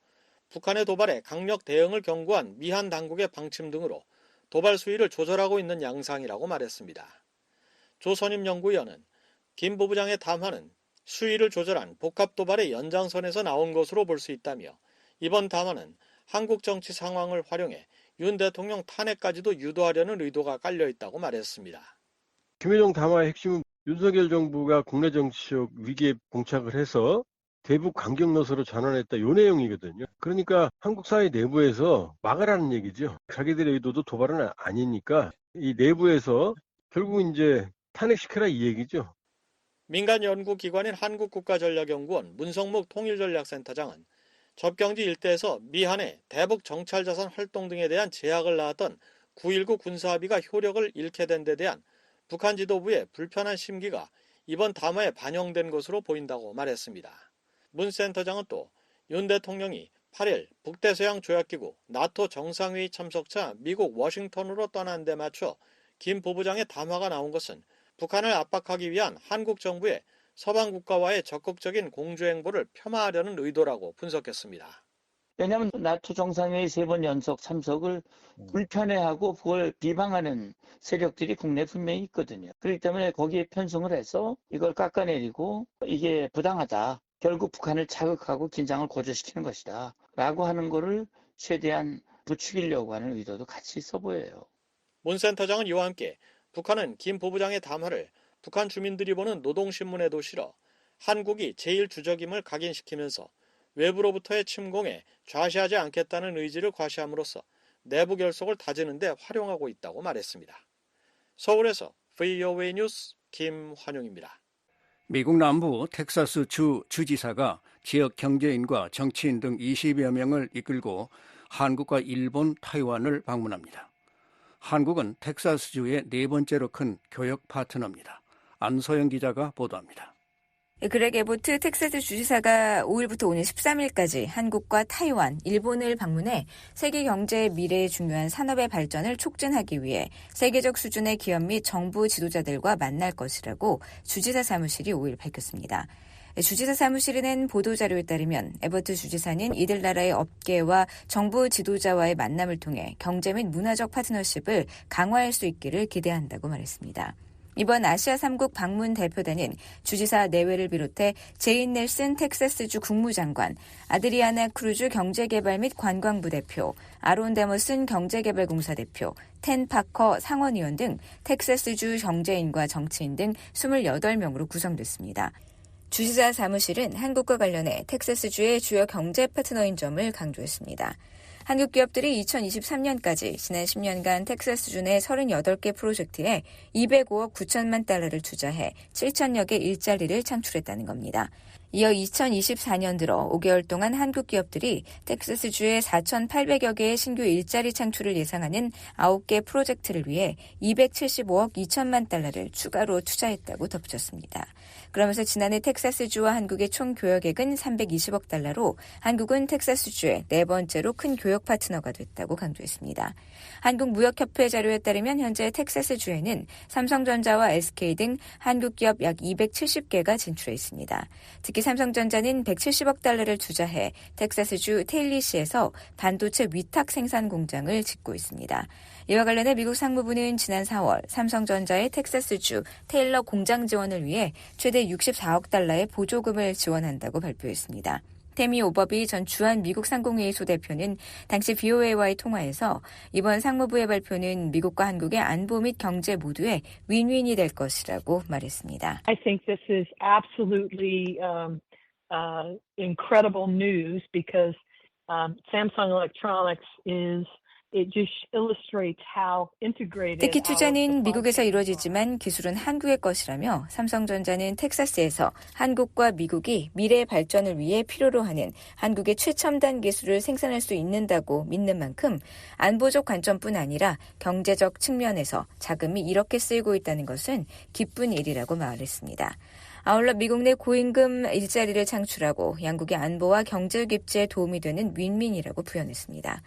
북한의 도발에 강력 대응을 경고한 미한 당국의 방침 등으로 도발 수위를 조절하고 있는 양상이라고 말했습니다. 조 선임연구위원은 김 부부장의 담화는 수위를 조절한 복합 도발의 연장선에서 나온 것으로 볼 수 있다며 이번 담화는 한국 정치 상황을 활용해 윤 대통령 탄핵까지도 유도하려는 의도가 깔려있다고 말했습니다. 김여정 담화의 핵심은 윤석열 정부가 국내 정치적 위기에 봉착을 해서 대북 강경 노선으로 전환했다, 이 내용이거든요. 그러니까 한국 사회 내부에서 막으라는 얘기죠. 자기들의 의도도 도발은 아니니까 이 내부에서 결국 이제 탄핵시켜라, 이 얘기죠. 민간 연구기관인 한국국가전략연구원 문성묵 통일전략센터장은 접경지 일대에서 미한의 대북 정찰자산 활동 등에 대한 제약을 낳았던 9.19 군사합의가 효력을 잃게 된 데 대한 북한 지도부의 불편한 심기가 이번 담화에 반영된 것으로 보인다고 말했습니다. 문 센터장은 또 윤 대통령이 8일 북대서양 조약기구 나토 정상회의 참석차 미국 워싱턴으로 떠난 데 맞춰 김 부부장의 담화가 나온 것은 북한을 압박하기 위한 한국 정부의 서방 국가와의 적극적인 공조행보를 폄하하려는 의도라고 분석했습니다. 왜냐하면 나토 정상회의 3번 연속 참석을 불편해하고 그걸 비방하는 세력들이 국내에 분명히 있거든요. 그렇기 때문에 거기에 편승을 해서 이걸 깎아내리고 이게 부당하다, 결국 북한을 자극하고 긴장을 고조시키는 것이다 라고 하는 거를 최대한 부추기려고 하는 의도도 같이 있어 보여요. 문 센터장은 이와 함께 북한은 김 부부장의 담화를 북한 주민들이 보는 노동신문에도 실어 한국이 제1주적임을 각인시키면서 외부로부터의 침공에 좌시하지 않겠다는 의지를 과시함으로써 내부 결속을 다지는 데 활용하고 있다고 말했습니다. 서울에서 VOA 뉴스 김환용입니다. 미국 남부 텍사스 주 주지사가 지역 경제인과 정치인 등 20여 명을 이끌고 한국과 일본, 타이완을 방문합니다. 한국은 텍사스주의 네 번째로 큰 교역 파트너입니다. 안소영 기자가 보도합니다. 그렉 에보트 텍사스 주지사가 5일부터 오늘 13일까지 한국과 타이완, 일본을 방문해 세계 경제의 미래에 중요한 산업의 발전을 촉진하기 위해 세계적 수준의 기업 및 정부 지도자들과 만날 것이라고 주지사 사무실이 5일 밝혔습니다. 주지사 사무실이 낸 보도자료에 따르면 에버트 주지사는 이들 나라의 업계와 정부 지도자와의 만남을 통해 경제 및 문화적 파트너십을 강화할 수 있기를 기대한다고 말했습니다. 이번 아시아 3국 방문 대표단은 주지사 내외를 비롯해 제인 넬슨 텍사스주 국무장관, 아드리아나 크루즈 경제개발 및 관광부 대표, 아론 데머슨 경제개발공사 대표, 텐 파커 상원의원 등 텍사스주 경제인과 정치인 등 28명으로 구성됐습니다. 주지사 사무실은 한국과 관련해 텍사스주의 주요 경제 파트너인 점을 강조했습니다. 한국 기업들이 2023년까지 지난 10년간 텍사스주 내 38개 프로젝트에 205억 9천만 달러를 투자해 7천여 개 일자리를 창출했다는 겁니다. 이어 2024년 들어 5개월 동안 한국 기업들이 텍사스주에 4,800여 개의 신규 일자리 창출을 예상하는 9개 프로젝트를 위해 275억 2천만 달러를 추가로 투자했다고 덧붙였습니다. 그러면서 지난해 텍사스주와 한국의 총 교역액은 320억 달러로 한국은 텍사스주의 네 번째로 큰 교역 파트너가 됐다고 강조했습니다. 한국무역협회 자료에 따르면 현재 텍사스주에는 삼성전자와 SK 등 한국 기업 약 270개가 진출해 있습니다. 특히 삼성전자는 170억 달러를 투자해 텍사스주 테일리시에서 반도체 위탁 생산 공장을 짓고 있습니다. 이와 관련해 미국 상무부는 지난 4월 삼성전자의 텍사스주 테일러 공장 지원을 위해 최대 64억 달러의 보조금을 지원한다고 발표했습니다. 태미 오버비 전 주한 미국 상공회의 소대표는 당시 VOA와의 통화에서 이번 상무부의 발표는 미국과 한국의 안보 및 경제 모두의 윈윈이 될 것이라고 말했습니다. I think this is absolutely incredible news because Samsung Electronics it just illustrates how integrated. 특히 투자는 미국에서 이루어지지만 기술은 한국의 것이라며 삼성전자는 텍사스에서 한국과 미국이 미래 발전을 위해 필요로 하는 한국의 최첨단 기술을 생산할 수 있는다고 믿는 만큼 안보적 관점뿐 아니라 경제적 측면에서 자금이 이렇게 쓰이고 있다는 것은 기쁜 일이라고 말했습니다. 아울러 미국 내 고임금 일자리를 창출하고 양국의 안보와 경제 입지에 도움이 되는 윈윈이라고 표현했습니다.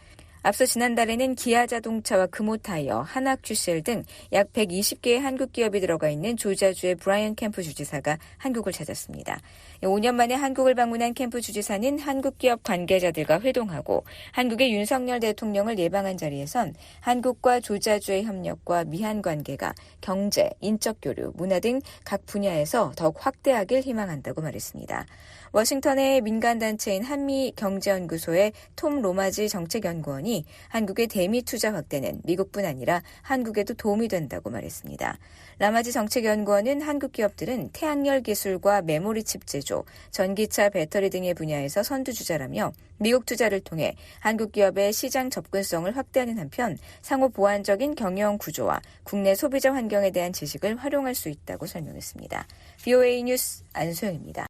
앞서 지난달에는 기아자동차와 금호타이어, 한학주셀 등 약 120개의 한국 기업이 들어가 있는 조지아주의 브라이언 캠프 주지사가 한국을 찾았습니다. 5년 만에 한국을 방문한 캠프 주지사는 한국 기업 관계자들과 회동하고 한국의 윤석열 대통령을 예방한 자리에선 한국과 조지아주의 협력과 미한 관계가 경제, 인적 교류, 문화 등 각 분야에서 더욱 확대하길 희망한다고 말했습니다. 워싱턴의 민간단체인 한미경제연구소의 톰 로마지 정책연구원이 한국의 대미 투자 확대는 미국뿐 아니라 한국에도 도움이 된다고 말했습니다. 라마지 정책연구원은 한국 기업들은 태양열 기술과 메모리 칩 제조, 전기차 배터리 등의 분야에서 선두주자라며 미국 투자를 통해 한국 기업의 시장 접근성을 확대하는 한편 상호 보완적인 경영 구조와 국내 소비자 환경에 대한 지식을 활용할 수 있다고 설명했습니다. VOA 뉴스 안소영입니다.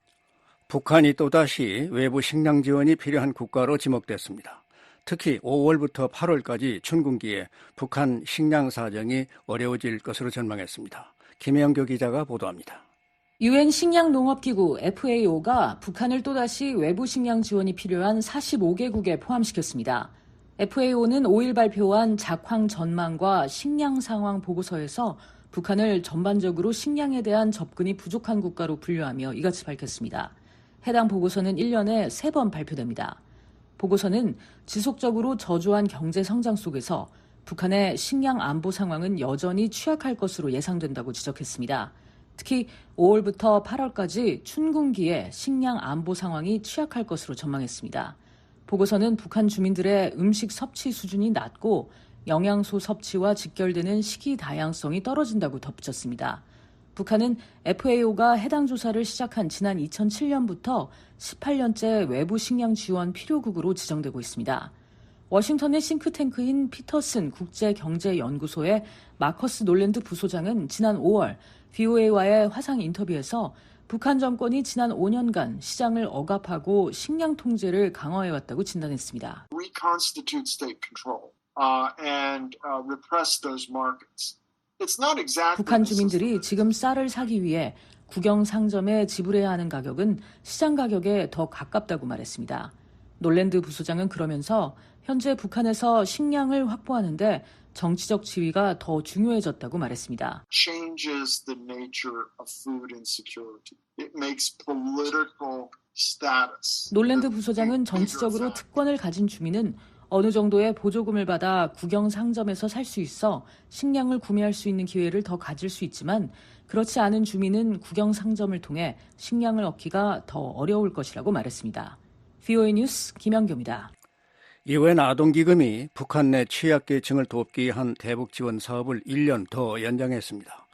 북한이 또다시 외부 식량 지원이 필요한 국가로 지목됐습니다. 특히 5월부터 8월까지 춘군기에 북한 식량 사정이 어려워질 것으로 전망했습니다. 김영교 기자가 보도합니다. 유엔 식량농업기구 FAO가 북한을 또다시 외부 식량 지원이 필요한 45개국에 포함시켰습니다. FAO는 5일 발표한 작황 전망과 식량 상황 보고서에서 북한을 전반적으로 식량에 대한 접근이 부족한 국가로 분류하며 이같이 밝혔습니다. 해당 보고서는 1년에 3번 발표됩니다. 보고서는 지속적으로 저조한 경제 성장 속에서 북한의 식량 안보 상황은 여전히 취약할 것으로 예상된다고 지적했습니다. 특히 5월부터 8월까지 춘군기에 식량 안보 상황이 취약할 것으로 전망했습니다. 보고서는 북한 주민들의 음식 섭취 수준이 낮고 영양소 섭취와 직결되는 식이 다양성이 떨어진다고 덧붙였습니다. 북한은 FAO가 해당 조사를 시작한 지난 2007년부터 18년째 외부 식량 지원 필요국으로 지정되고 있습니다. 워싱턴의 싱크탱크인 피터슨 국제경제연구소의 마커스 놀랜드 부소장은 지난 5월 VOA와의 화상 인터뷰에서 북한 정권이 지난 5년간 시장을 억압하고 식량 통제를 강화해왔다고 진단했습니다. Reconstitute state control and repress those markets. 북한 주민들이 지금 쌀을 사기 위해 국영 상점에 지불해야 하는 가격은 시장 가격에 더 가깝다고 말했습니다. 놀랜드 부소장은 그러면서 현재 북한에서 식량을 확보하는데 정치적 지위가 더 중요해졌다고 말했습니다. Changes the nature of food insecurity. It makes political status. 놀랜드 부소장은 정치적으로 특권을 가진 주민은 어느 정도의 보조금을 받아 국영 상점에서 살 수 있어 식량을 구매할 수 있는 기회를 더 가질 수 있지만 그렇지 않은 주민은 국영 상점을 통해 식량을 얻기가 더 어려울 것이라고 말했습니다. VOA 뉴스 김영교입니다. 유엔 아동기금이 북한 내 취약계층을 돕기 위한 대북 지원 사업을 1년 더 연장했습니다.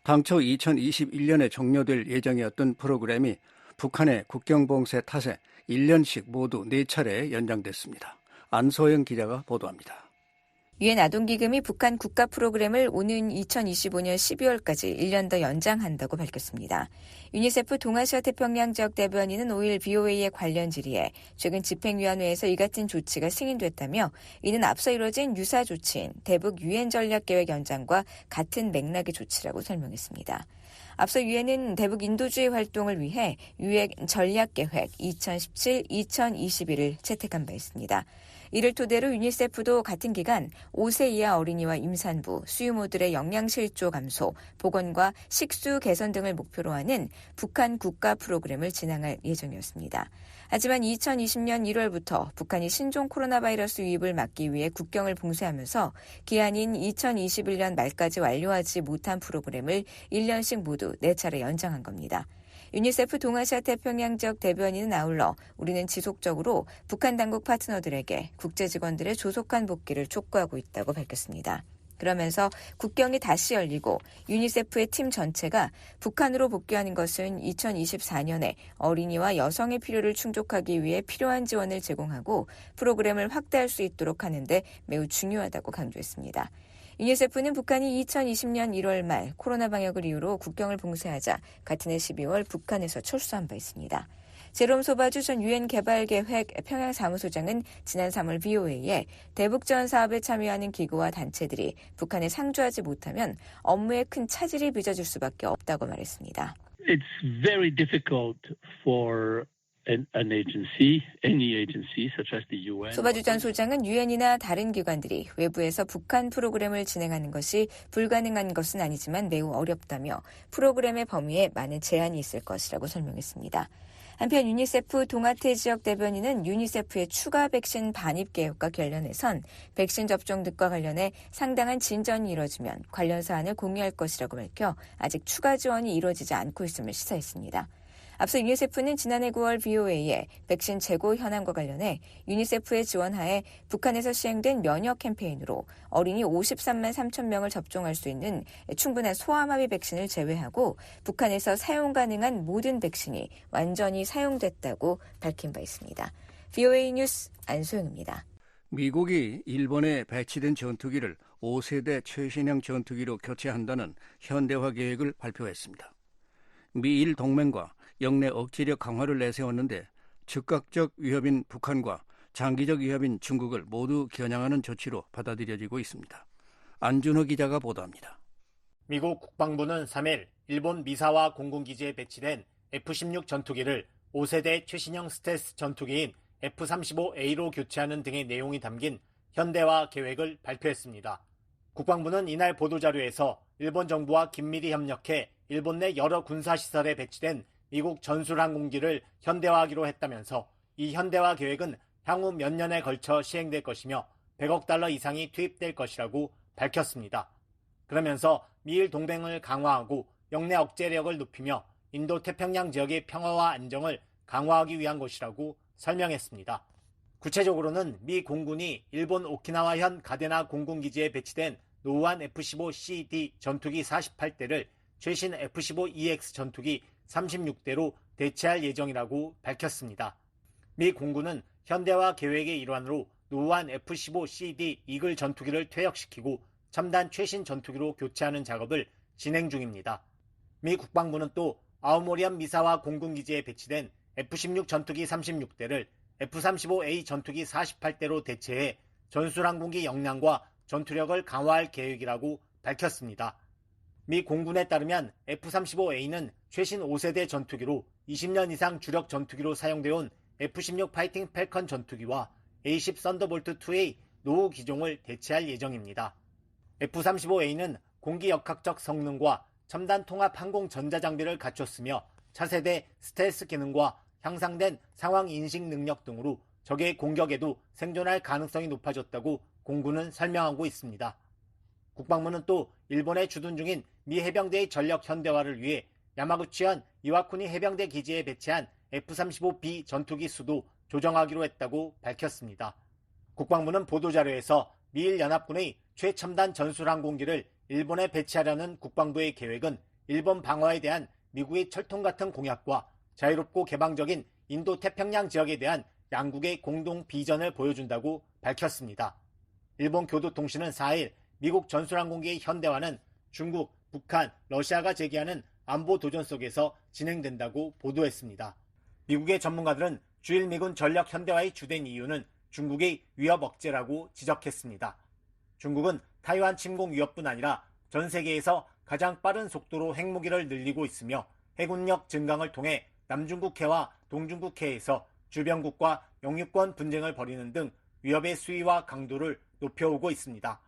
당초 2021년에 종료될 예정이었던 프로그램이 북한의 국경봉쇄 탓에 1년씩 모두 4차례 연장됐습니다. 안소영 기자가 보도합니다. 유엔 아동기금이 북한 국가 프로그램을 오는 2025년 12월까지 1년 더 연장한다고 밝혔습니다. 유니세프 동아시아 태평양 지역 대변인은 5일 VOA의 관련 질의에 최근 집행위원회에서 이 같은 조치가 승인됐다며 이는 앞서 이뤄진 유사 조치인 대북 유엔 전략계획 연장과 같은 맥락의 조치라고 설명했습니다. 앞서 유엔은 대북 인도주의 활동을 위해 유엔 전략계획 2017-2021을 채택한 바 있습니다. 이를 토대로 유니세프도 같은 기간 5세 이하 어린이와 임산부, 수유모들의 영양실조 감소, 보건과 식수 개선 등을 목표로 하는 북한 국가 프로그램을 진행할 예정이었습니다. 하지만 2020년 1월부터 북한이 신종 코로나 바이러스 유입을 막기 위해 국경을 봉쇄하면서 기한인 2021년 말까지 완료하지 못한 프로그램을 1년씩 모두 4차례 연장한 겁니다. 유니세프 동아시아 태평양 지역 대변인은 아울러 우리는 지속적으로 북한 당국 파트너들에게 국제 직원들의 조속한 복귀를 촉구하고 있다고 밝혔습니다. 그러면서 국경이 다시 열리고 유니세프의 팀 전체가 북한으로 복귀하는 것은 2024년에 어린이와 여성의 필요를 충족하기 위해 필요한 지원을 제공하고 프로그램을 확대할 수 있도록 하는데 매우 중요하다고 강조했습니다. 유니세프는 북한이 2020년 1월 말 코로나 방역을 이유로 국경을 봉쇄하자 같은 해 12월 북한에서 철수한 바 있습니다. 제롬 소바주 전 유엔 개발계획 평양 사무소장은 지난 3월 VOA에 대북 지원 사업에 참여하는 기구와 단체들이 북한에 상주하지 못하면 업무에 큰 차질이 빚어질 수밖에 없다고 말했습니다. It's very difficult for an agency, any agency such as the UN. 소바주 전 소장은 유엔이나 다른 기관들이 외부에서 북한 프로그램을 진행하는 것이 불가능한 것은 아니지만 매우 어렵다며 프로그램의 범위에 많은 제한이 있을 것이라고 설명했습니다. 한편 유니세프 동아태 지역 대변인은 유니세프의 추가 백신 반입 계획과 관련해선 백신 접종 득과 관련해 상당한 진전이 이뤄지면 관련 사안을 공유할 것이라고 밝혀 아직 추가 지원이 이루어지지 않고 있음을 시사했습니다. 앞서 유니세프는 지난해 9월 VOA에 백신 재고 현황과 관련해 유니세프의 지원하에 북한에서 시행된 면역 캠페인으로 어린이 53만 3천 명을 접종할 수 있는 충분한 소아마비 백신을 제외하고 북한에서 사용 가능한 모든 백신이 완전히 사용됐다고 밝힌 바 있습니다. VOA 뉴스 안소영입니다. 미국이 일본에 배치된 전투기를 5세대 최신형 전투기로 교체한다는 현대화 계획을 발표했습니다. 미일 동맹과 영내 억지력 강화를 내세웠는데 즉각적 위협인 북한과 장기적 위협인 중국을 모두 겨냥하는 조치로 받아들여지고 있습니다. 안준호 기자가 보도합니다. 미국 국방부는 3일 일본 미사와 공군기지에 배치된 F-16 전투기를 5세대 최신형 스텔스 전투기인 F-35A로 교체하는 등의 내용이 담긴 현대화 계획을 발표했습니다. 국방부는 이날 보도자료에서 일본 정부와 긴밀히 협력해 일본 내 여러 군사시설에 배치된 미국 전술항공기를 현대화하기로 했다면서 이 현대화 계획은 향후 몇 년에 걸쳐 시행될 것이며 100억 달러 이상이 투입될 것이라고 밝혔습니다. 그러면서 미일 동맹을 강화하고 영내 억제력을 높이며 인도 태평양 지역의 평화와 안정을 강화하기 위한 것이라고 설명했습니다. 구체적으로는 미 공군이 일본 오키나와현 가데나 공군기지에 배치된 노후한 F-15CD 전투기 48대를 최신 F-15EX 전투기 36대로 대체할 예정이라고 밝혔습니다. 미 공군은 현대화 계획의 일환으로 노후한 F-15CD 이글 전투기를 퇴역시키고 첨단 최신 전투기로 교체하는 작업을 진행 중입니다. 미 국방부는 또 아오모리현 미사와 공군기지에 배치된 F-16 전투기 36대를 F-35A 전투기 48대로 대체해 전술항공기 역량과 전투력을 강화할 계획이라고 밝혔습니다. 미 공군에 따르면 F-35A는 최신 5세대 전투기로 20년 이상 주력 전투기로 사용되어 온 F-16 파이팅 팰컨 전투기와 A-10 썬더볼트 2A 노후 기종을 대체할 예정입니다. F-35A는 공기 역학적 성능과 첨단 통합 항공 전자장비를 갖췄으며 차세대 스텔스 기능과 향상된 상황 인식 능력 등으로 적의 공격에도 생존할 가능성이 높아졌다고 공군은 설명하고 있습니다. 국방부는 또 일본에 주둔 중인 미 해병대의 전력 현대화를 위해 야마구치현 이와쿠니 해병대 기지에 배치한 F-35B 전투기 수도 조정하기로 했다고 밝혔습니다. 국방부는 보도자료에서 미일 연합군의 최첨단 전술항공기를 일본에 배치하려는 국방부의 계획은 일본 방어에 대한 미국의 철통 같은 공약과 자유롭고 개방적인 인도 태평양 지역에 대한 양국의 공동 비전을 보여준다고 밝혔습니다. 일본 교도통신은 4일 미국 전술항공기의 현대화는 중국, 북한, 러시아가 제기하는 안보 도전 속에서 진행된다고 보도했습니다. 미국의 전문가들은 주일 미군 전력 현대화의 주된 이유는 중국의 위협 억제라고 지적했습니다. 중국은 타이완 침공 위협뿐 아니라 전 세계에서 가장 빠른 속도로 핵무기를 늘리고 있으며 해군력 증강을 통해 남중국해와 동중국해에서 주변국과 영유권 분쟁을 벌이는 등 위협의 수위와 강도를 높여오고 있습니다.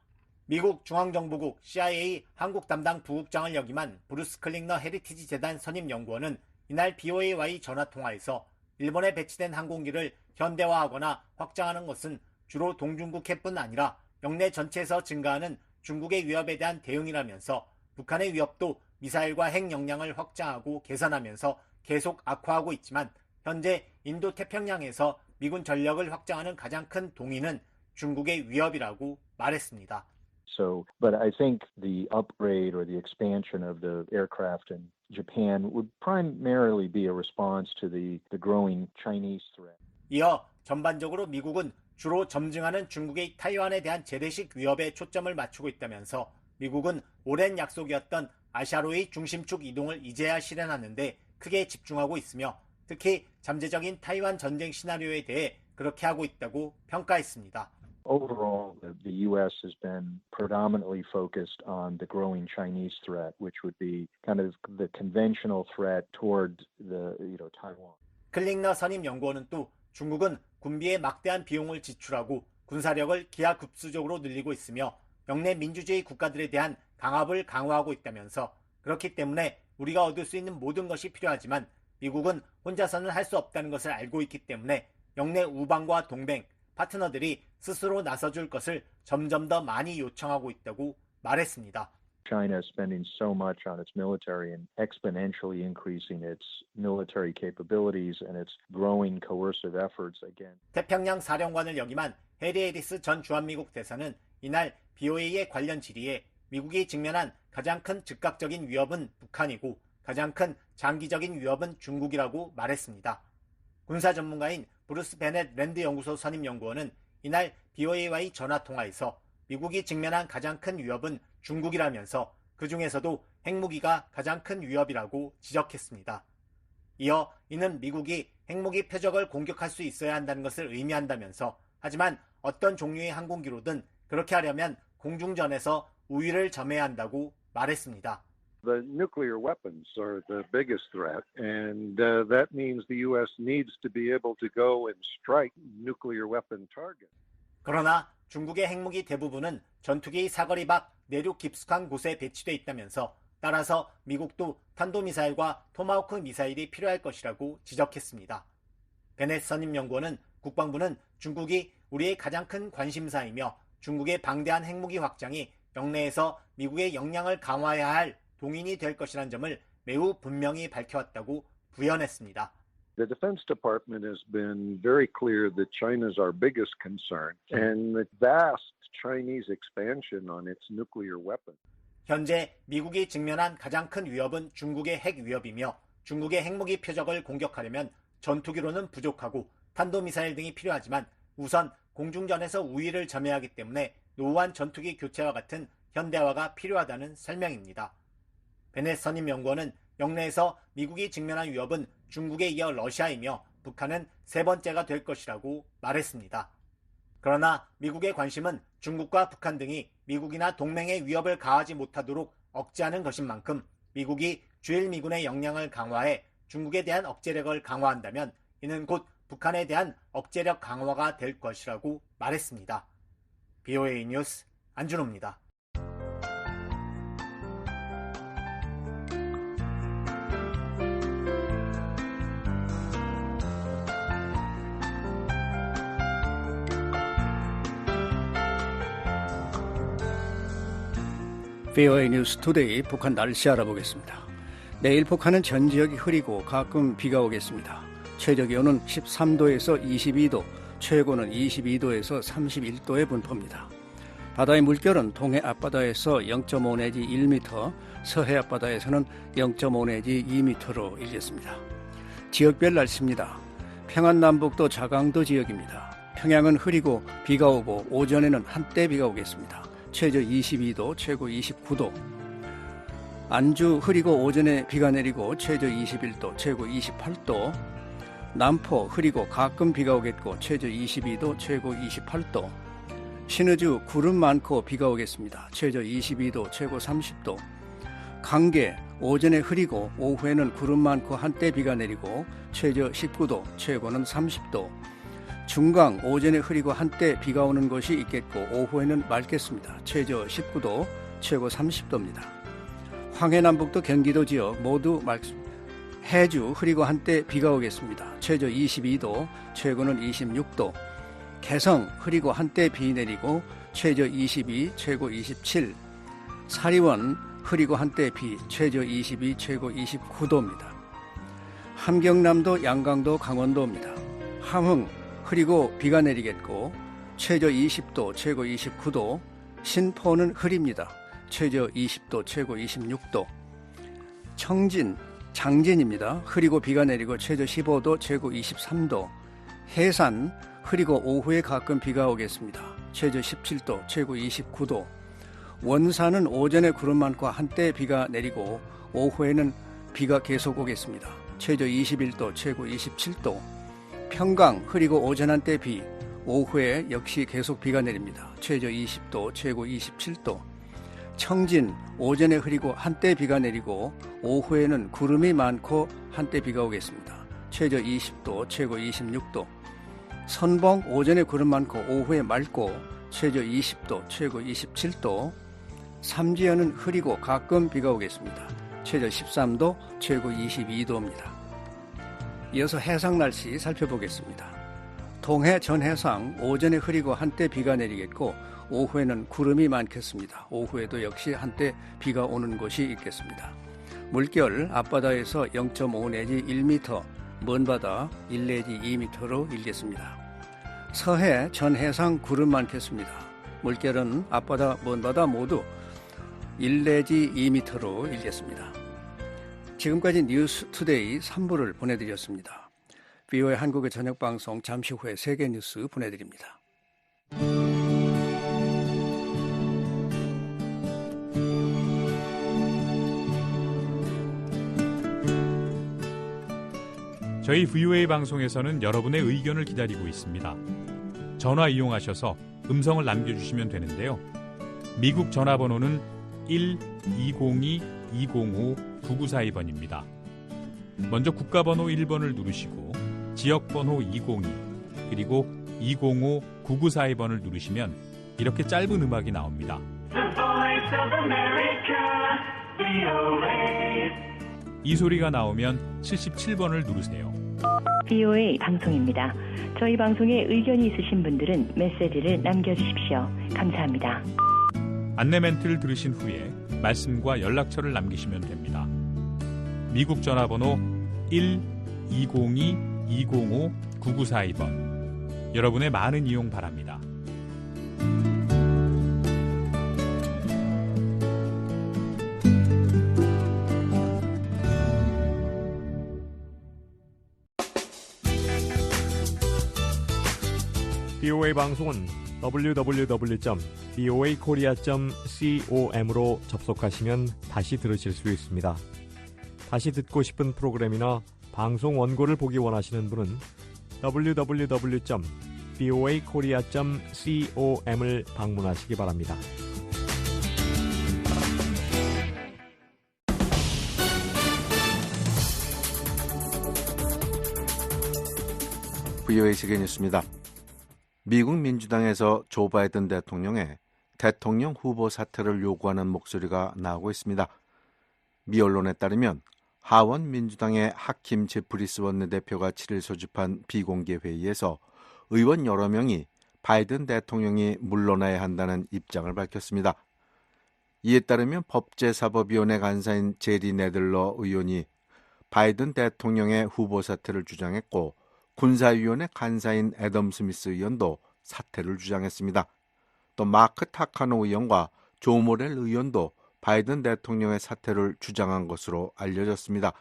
미국 중앙정보국 CIA 한국 담당 부국장을 역임한 브루스 클링너 헤리티지 재단 선임연구원은 이날 BOA와의 전화통화에서 일본에 배치된 항공기를 현대화하거나 확장하는 것은 주로 동중국해뿐 아니라 영내 전체에서 증가하는 중국의 위협에 대한 대응이라면서 북한의 위협도 미사일과 핵 역량을 확장하고 개선하면서 계속 악화하고 있지만 현재 인도 태평양에서 미군 전력을 확장하는 가장 큰 동인은 중국의 위협이라고 말했습니다. So, but I think the upgrade or the expansion of the aircraft in Japan would primarily be a response to the growing Chinese threat. 이어 전반적으로 미국은 주로 점증하는 중국의 타이완에 대한 재래식 위협에 초점을 맞추고 있다면서 미국은 오랜 약속이었던 아시아로의 중심축 이동을 이제야 실현하는데 크게 집중하고 있으며 특히 잠재적인 타이완 전쟁 시나리오에 대해 그렇게 하고 있다고 평가했습니다. Overall, the U.S. has been predominantly focused on the growing Chinese threat, which would be kind of the conventional threat toward Taiwan. 클링너 선임 연구원은 또 중국은 군비에 막대한 비용을 지출하고 군사력을 기하급수적으로 늘리고 있으며 영내 민주주의 국가들에 대한 강압을 강화하고 있다면서 그렇기 때문에 우리가 얻을 수 있는 모든 것이 필요하지만 미국은 혼자서는 할 수 없다는 것을 알고 있기 때문에 영내 우방과 동맹, 파트너들이 스스로 나서줄 것을 점점 더 많이 요청하고 있다고 말했습니다. China is spending so much on its military and exponentially increasing its military capabilities and its growing coercive efforts again. 태평양 사령관을 역임한 해리 해리스 전 주한미국 대사는 이날 BOA의 관련 질의에 미국이 직면한 가장 큰 즉각적인 위협은 북한이고 가장 큰 장기적인 위협은 중국이라고 말했습니다. 군사 전문가인 브루스 베넷 랜드 연구소 선임 연구원은 이날 BOA와의 전화통화에서 미국이 직면한 가장 큰 위협은 중국이라면서 그 중에서도 핵무기가 가장 큰 위협이라고 지적했습니다. 이어 이는 미국이 핵무기 표적을 공격할 수 있어야 한다는 것을 의미한다면서 하지만 어떤 종류의 항공기로든 그렇게 하려면 공중전에서 우위를 점해야 한다고 말했습니다. The nuclear weapons are the biggest threat, and that means the U.S. needs to be able to go and strike nuclear weapon targets. 그러나 중국의 핵무기 대부분은 전투기 사거리 밖 내륙 깊숙한 곳에 배치돼 있다면서 따라서 미국도 탄도미사일과 토마호크 미사일이 필요할 것이라고 지적했습니다. 베넷 선임 연구원은 국방부는 중국이 우리의 가장 큰 관심사이며 중국의 방대한 핵무기 확장이 영내에서 미국의 역량을 강화해야 할 동인이 될 것이라는 점을 매우 분명히 밝혀왔다고 부연했습니다. The Defense Department has been very clear that China is our biggest concern, and the vast Chinese expansion on its nuclear weapons. 현재 미국이 직면한 가장 큰 위협은 중국의 핵 위협이며 중국의 핵무기 표적을 공격하려면 전투기로는 부족하고 탄도미사일 등이 필요하지만 우선 공중전에서 우위를 점해야 하기 때문에 노후한 전투기 교체와 같은 현대화가 필요하다는 설명입니다. 베넷 선임 연구원은 영내에서 미국이 직면한 위협은 중국에 이어 러시아이며 북한은 세 번째가 될 것이라고 말했습니다. 그러나 미국의 관심은 중국과 북한 등이 미국이나 동맹의 위협을 가하지 못하도록 억제하는 것인 만큼 미국이 주일 미군의 역량을 강화해 중국에 대한 억제력을 강화한다면 이는 곧 북한에 대한 억제력 강화가 될 것이라고 말했습니다. BOA 뉴스 안준호입니다. VOA 뉴스 투데이 북한 날씨 알아보겠습니다. 내일 북한은 전 지역이 흐리고 가끔 비가 오겠습니다. 최저 기온은 13도에서 22도, 최고는 22도에서 31도의 분포입니다. 바다의 물결은 동해 앞바다에서 0.5 내지 1m, 서해 앞바다에서는 0.5 내지 2m로 일겠습니다. 지역별 날씨입니다. 평안남북도 자강도 지역입니다. 평양은 흐리고 비가 오고 오전에는 한때 비가 오겠습니다. 최저 22도, 최고 29도. 안주 흐리고 오전에 비가 내리고 최저 21도, 최고 28도. 남포 흐리고 가끔 비가 오겠고 최저 22도, 최고 28도. 신의주 구름 많고 비가 오겠습니다. 최저 22도, 최고 30도. 강계 오전에 흐리고 오후에는 구름 많고 한때 비가 내리고 최저 19도, 최고는 30도. 중강 오전에 흐리고 한때 비가 오는 곳이 있겠고 오후에는 맑겠습니다. 최저 19도, 최고 30도입니다. 황해남북도 경기도 지역 모두 맑습니다. 해주 흐리고 한때 비가 오겠습니다. 최저 22도, 최고는 26도. 개성 흐리고 한때 비 내리고 최저 22, 최고 27. 사리원 흐리고 한때 비, 최저 22, 최고 29도입니다. 함경남도, 양강도, 강원도입니다. 함흥 흐리고 비가 내리겠고 최저 20도, 최고 29도. 신포는 흐립니다. 최저 20도, 최고 26도. 청진, 장진입니다. 흐리고 비가 내리고 최저 15도, 최고 23도. 해산 흐리고 오후에 가끔 비가 오겠습니다. 최저 17도, 최고 29도. 원산은 오전에 구름 많고 한때 비가 내리고 오후에는 비가 계속 오겠습니다. 최저 21도, 최고 27도. 평강 흐리고 오전 한때 비, 오후에 역시 계속 비가 내립니다. 최저 20도, 최고 27도. 청진 오전에 흐리고 한때 비가 내리고 오후에는 구름이 많고 한때 비가 오겠습니다. 최저 20도, 최고 26도. 선봉 오전에 구름 많고 오후에 맑고 최저 20도, 최고 27도. 삼지연은 흐리고 가끔 비가 오겠습니다. 최저 13도, 최고 22도입니다. 이어서 해상 날씨 살펴보겠습니다. 동해 전해상 오전에 흐리고 한때 비가 내리겠고 오후에는 구름이 많겠습니다. 오후에도 역시 한때 비가 오는 곳이 있겠습니다. 물결 앞바다에서 0.5 내지 1m, 먼바다 1 내지 2m로 일겠습니다. 서해 전해상 구름 많겠습니다. 물결은 앞바다, 먼바다 모두 1 내지 2m로 일겠습니다. 지금까지 뉴스투데이 3부를 보내드렸습니다. VOA 한국의 저녁방송 잠시 후에 세계 뉴스 보내드립니다. 저희 VOA 방송에서는 여러분의 의견을 기다리고 있습니다. 전화 이용하셔서 음성을 남겨주시면 되는데요. 미국 전화번호는 1-202-205-9942번입니다. 먼저 국가번호 1번을 누르시고 지역번호 202 그리고 205-9942번을 누르시면 이렇게 짧은 음악이 나옵니다. 이 소리가 나오면 77번을 누르세요. VOA 방송입니다. 저희 방송에 의견이 있으신 분들은 메시지를 남겨주십시오. 감사합니다. 안내 멘트를 들으신 후에 말씀과 연락처를 남기시면 됩니다. 미국 전화번호 1-202-205-9942번. 여러분의 많은 이용 바랍니다. VOA 방송은 www.voakorea.com으로 접속하시면 다시 들으실 수 있습니다. 다시 듣고 싶은 프로그램이나 방송 원고를 보기 원하시는 분은 www.voakorea.com을 방문하시기 바랍니다. VOA 세계 뉴스입니다. 미국 민주당에서 조 바이든 대통령의 대통령 후보 사퇴를 요구하는 목소리가 나오고 있습니다. 미 언론에 따르면 하원 민주당의 하킴 제프리스 원내대표가 7일 소집한 비공개 회의에서 의원 여러 명이 바이든 대통령이 물러나야 한다는 입장을 밝혔습니다. 이에 따르면 법제사법위원회 간사인 제리 네들러 의원이 바이든 대통령의 후보 사퇴를 주장했고 군사위원회 간사인 애덤 스미스 의원도 사퇴를 주장했습니다. 또 마크 타카노 의원과 조 모렐 의원도 바이든 대통령의 사퇴를 주장한 것으로 알려졌습니다.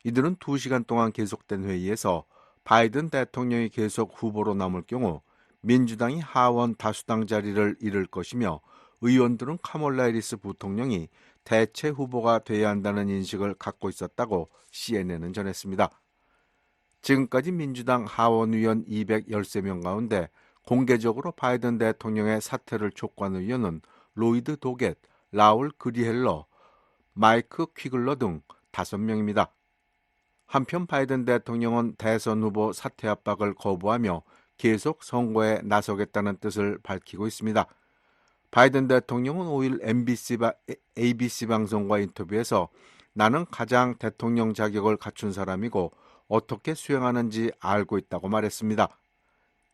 이들은 2시간 동안 계속된 회의에서 바이든 대통령이 계속 후보로 남을 경우 민주당이 하원 다수당 자리를 잃을 것이며 의원들은 카몰라 해리스 부통령이 대체 후보가 돼야 한다는 인식을 갖고 있었다고 CNN은 전했습니다. 지금까지 민주당 하원 의원 213명 가운데 공개적으로 바이든 대통령의 사퇴를 촉구한 의원은 로이드 도겟, 라울 그리헬러, 마이크 퀴글러 등 5명입니다. 한편 바이든 대통령은 대선 후보 사퇴 압박을 거부하며 계속 선거에 나서겠다는 뜻을 밝히고 있습니다. 바이든 대통령은 5일 ABC 방송과 인터뷰에서 나는 가장 대통령 자격을 갖춘 사람이고 어떻게 수행하는지 알고 있다고 말했습니다.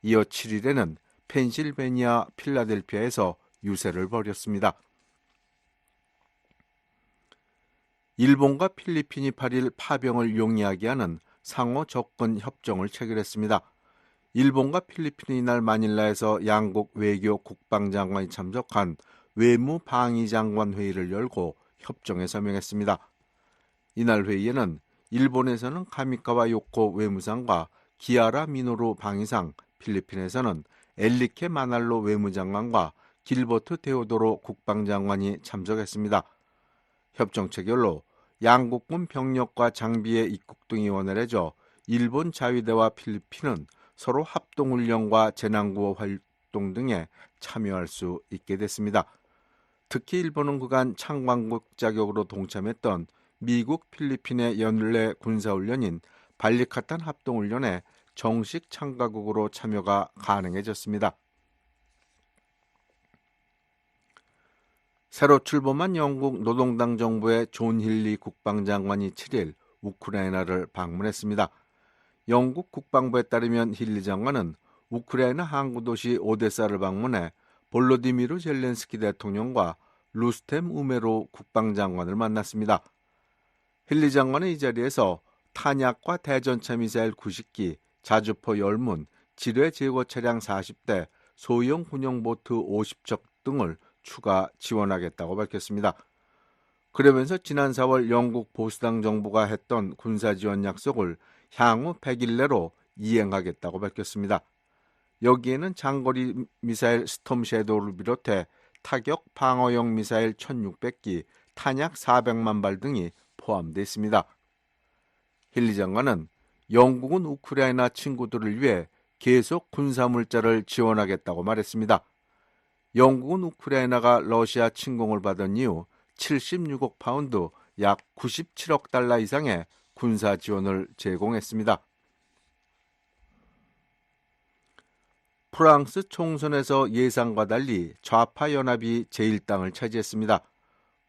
이어 7일에는 펜실베니아 필라델피아에서 유세를 벌였습니다. 일본과 필리핀이 8일 파병을 용이하게 하는 상호 접근 협정을 체결했습니다. 일본과 필리핀이 이날 마닐라에서 양국 외교 국방장관이 참석한 외무방위장관 회의를 열고 협정에 서명했습니다. 이날 회의에는 일본에서는 카미카와 요코 외무상과 기아라 미노루 방위상, 필리핀에서는 엘리케 마날로 외무장관과 길버트 데오도로 국방장관이 참석했습니다. 협정 체결로 양국군 병력과 장비의 입국 등이 원활해져 일본 자위대와 필리핀은 서로 합동훈련과 재난구호 활동 등에 참여할 수 있게 됐습니다. 특히 일본은 그간 참관국 자격으로 동참했던 미국, 필리핀의 연례 군사훈련인 발리카탄 합동훈련에 정식 참가국으로 참여가 가능해졌습니다. 새로 출범한 영국 노동당 정부의 존 힐리 국방장관이 7일 우크라이나를 방문했습니다. 영국 국방부에 따르면 힐리 장관은 우크라이나 항구도시 오데사를 방문해 볼로디미르 젤렌스키 대통령과 루스템 우메로 국방장관을 만났습니다. 힐리 장관은 이 자리에서 탄약과 대전차 미사일 90기, 자주포 10문, 지뢰 제거 차량 40대, 소형 군용 보트 50척 등을 추가 지원하겠다고 밝혔습니다. 그러면서 지난 4월 영국 보수당 정부가 했던 군사지원 약속을 향후 100일 내로 이행하겠다고 밝혔습니다. 여기에는 장거리 미사일 스톰 섀도우를 비롯해 타격 방어용 미사일 1600기, 탄약 400만 발 등이 포함되어 있습니다. 힐리 장관은 영국은 우크라이나 친구들을 위해 계속 군사물자를 지원하겠다고 말했습니다. 영국은 우크라이나가 러시아 침공을 받은 이후 76억 파운드, 약 97억 달러 이상의 군사 지원을 제공했습니다. 프랑스 총선에서 예상과 달리 좌파 연합이 제1당을 차지했습니다.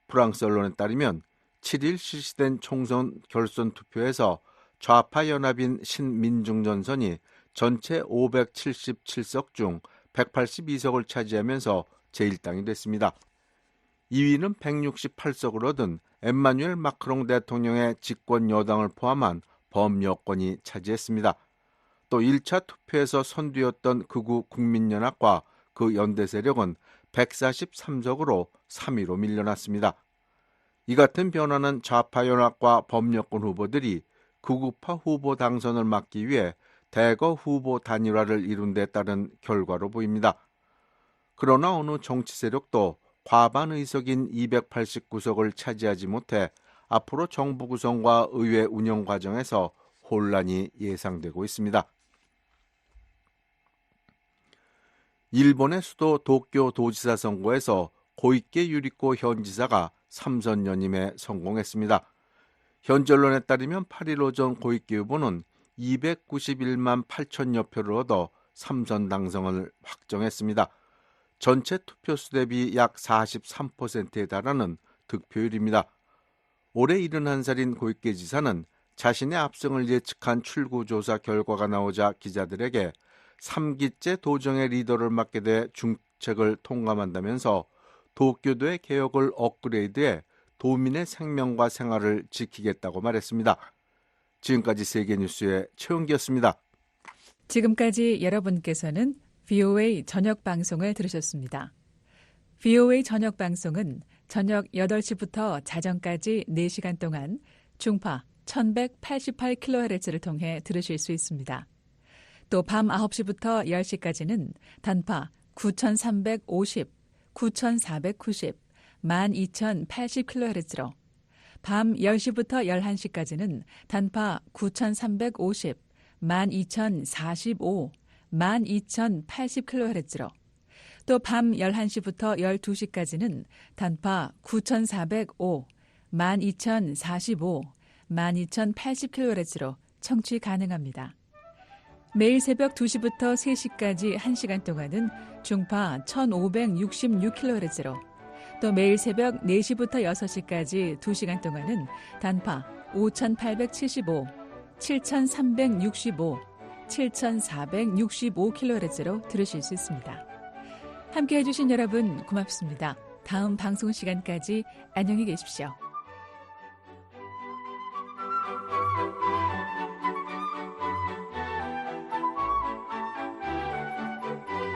프랑스 언론에 따르면 7일 실시된 총선 결선 투표에서 좌파 연합인 신민중전선이 전체 577석 중 182석을 차지하면서 제1당이 됐습니다. 2위는 168석을 얻은 엠마뉴엘 마크롱 대통령의 집권 여당을 포함한 범여권이 차지했습니다. 또 1차 투표에서 선두였던 극우 국민연합과 그 연대 세력은 143석으로 3위로 밀려났습니다. 이 같은 변화는 좌파 연합과 범여권 후보들이 극우파 후보 당선을 막기 위해 대거 후보 단일화를 이룬 데 따른 결과로 보입니다. 그러나 어느 정치 세력도 과반 의석인 289석을 차지하지 못해 앞으로 정부 구성과 의회 운영 과정에서 혼란이 예상되고 있습니다. 일본의 수도 도쿄 도지사 선거에서 고이케 유리코 현 지사가 3선 연임에 성공했습니다. 현지 언론에 따르면 8일 오전 고이케 후보는 291만 8천여 표를 얻어 3선 당선을 확정했습니다. 전체 투표수 대비 약 43%에 달하는 득표율입니다. 올해 71살인 고이케 지사는 자신의 압승을 예측한 출구조사 결과가 나오자 기자들에게 3기째 도정의 리더를 맡게 돼 중책을 통감한다면서 도쿄도의 개혁을 업그레이드해 도민의 생명과 생활을 지키겠다고 말했습니다. 지금까지 세계뉴스의 최은기였습니다. 지금까지 여러분께서는 VOA 저녁 방송을 들으셨습니다. VOA 저녁 방송은 저녁 8시부터 자정까지 4시간 동안 중파 1188kHz를 통해 들으실 수 있습니다. 또 밤 9시부터 10시까지는 단파 9350, 9490, 12080kHz로 밤 10시부터 11시까지는 단파 9350, 12045, 12080kHz로 또 밤 11시부터 12시까지는 단파 9405, 12045, 12080kHz로 청취 가능합니다. 매일 새벽 2시부터 3시까지 1시간 동안은 중파 1566kHz로 또 매일 새벽 4시부터 6시까지 2시간 동안은 단파 5875, 7365, 7465kHz로 들으실 수 있습니다. 함께해 주신 여러분 고맙습니다. 다음 방송 시간까지 안녕히 계십시오.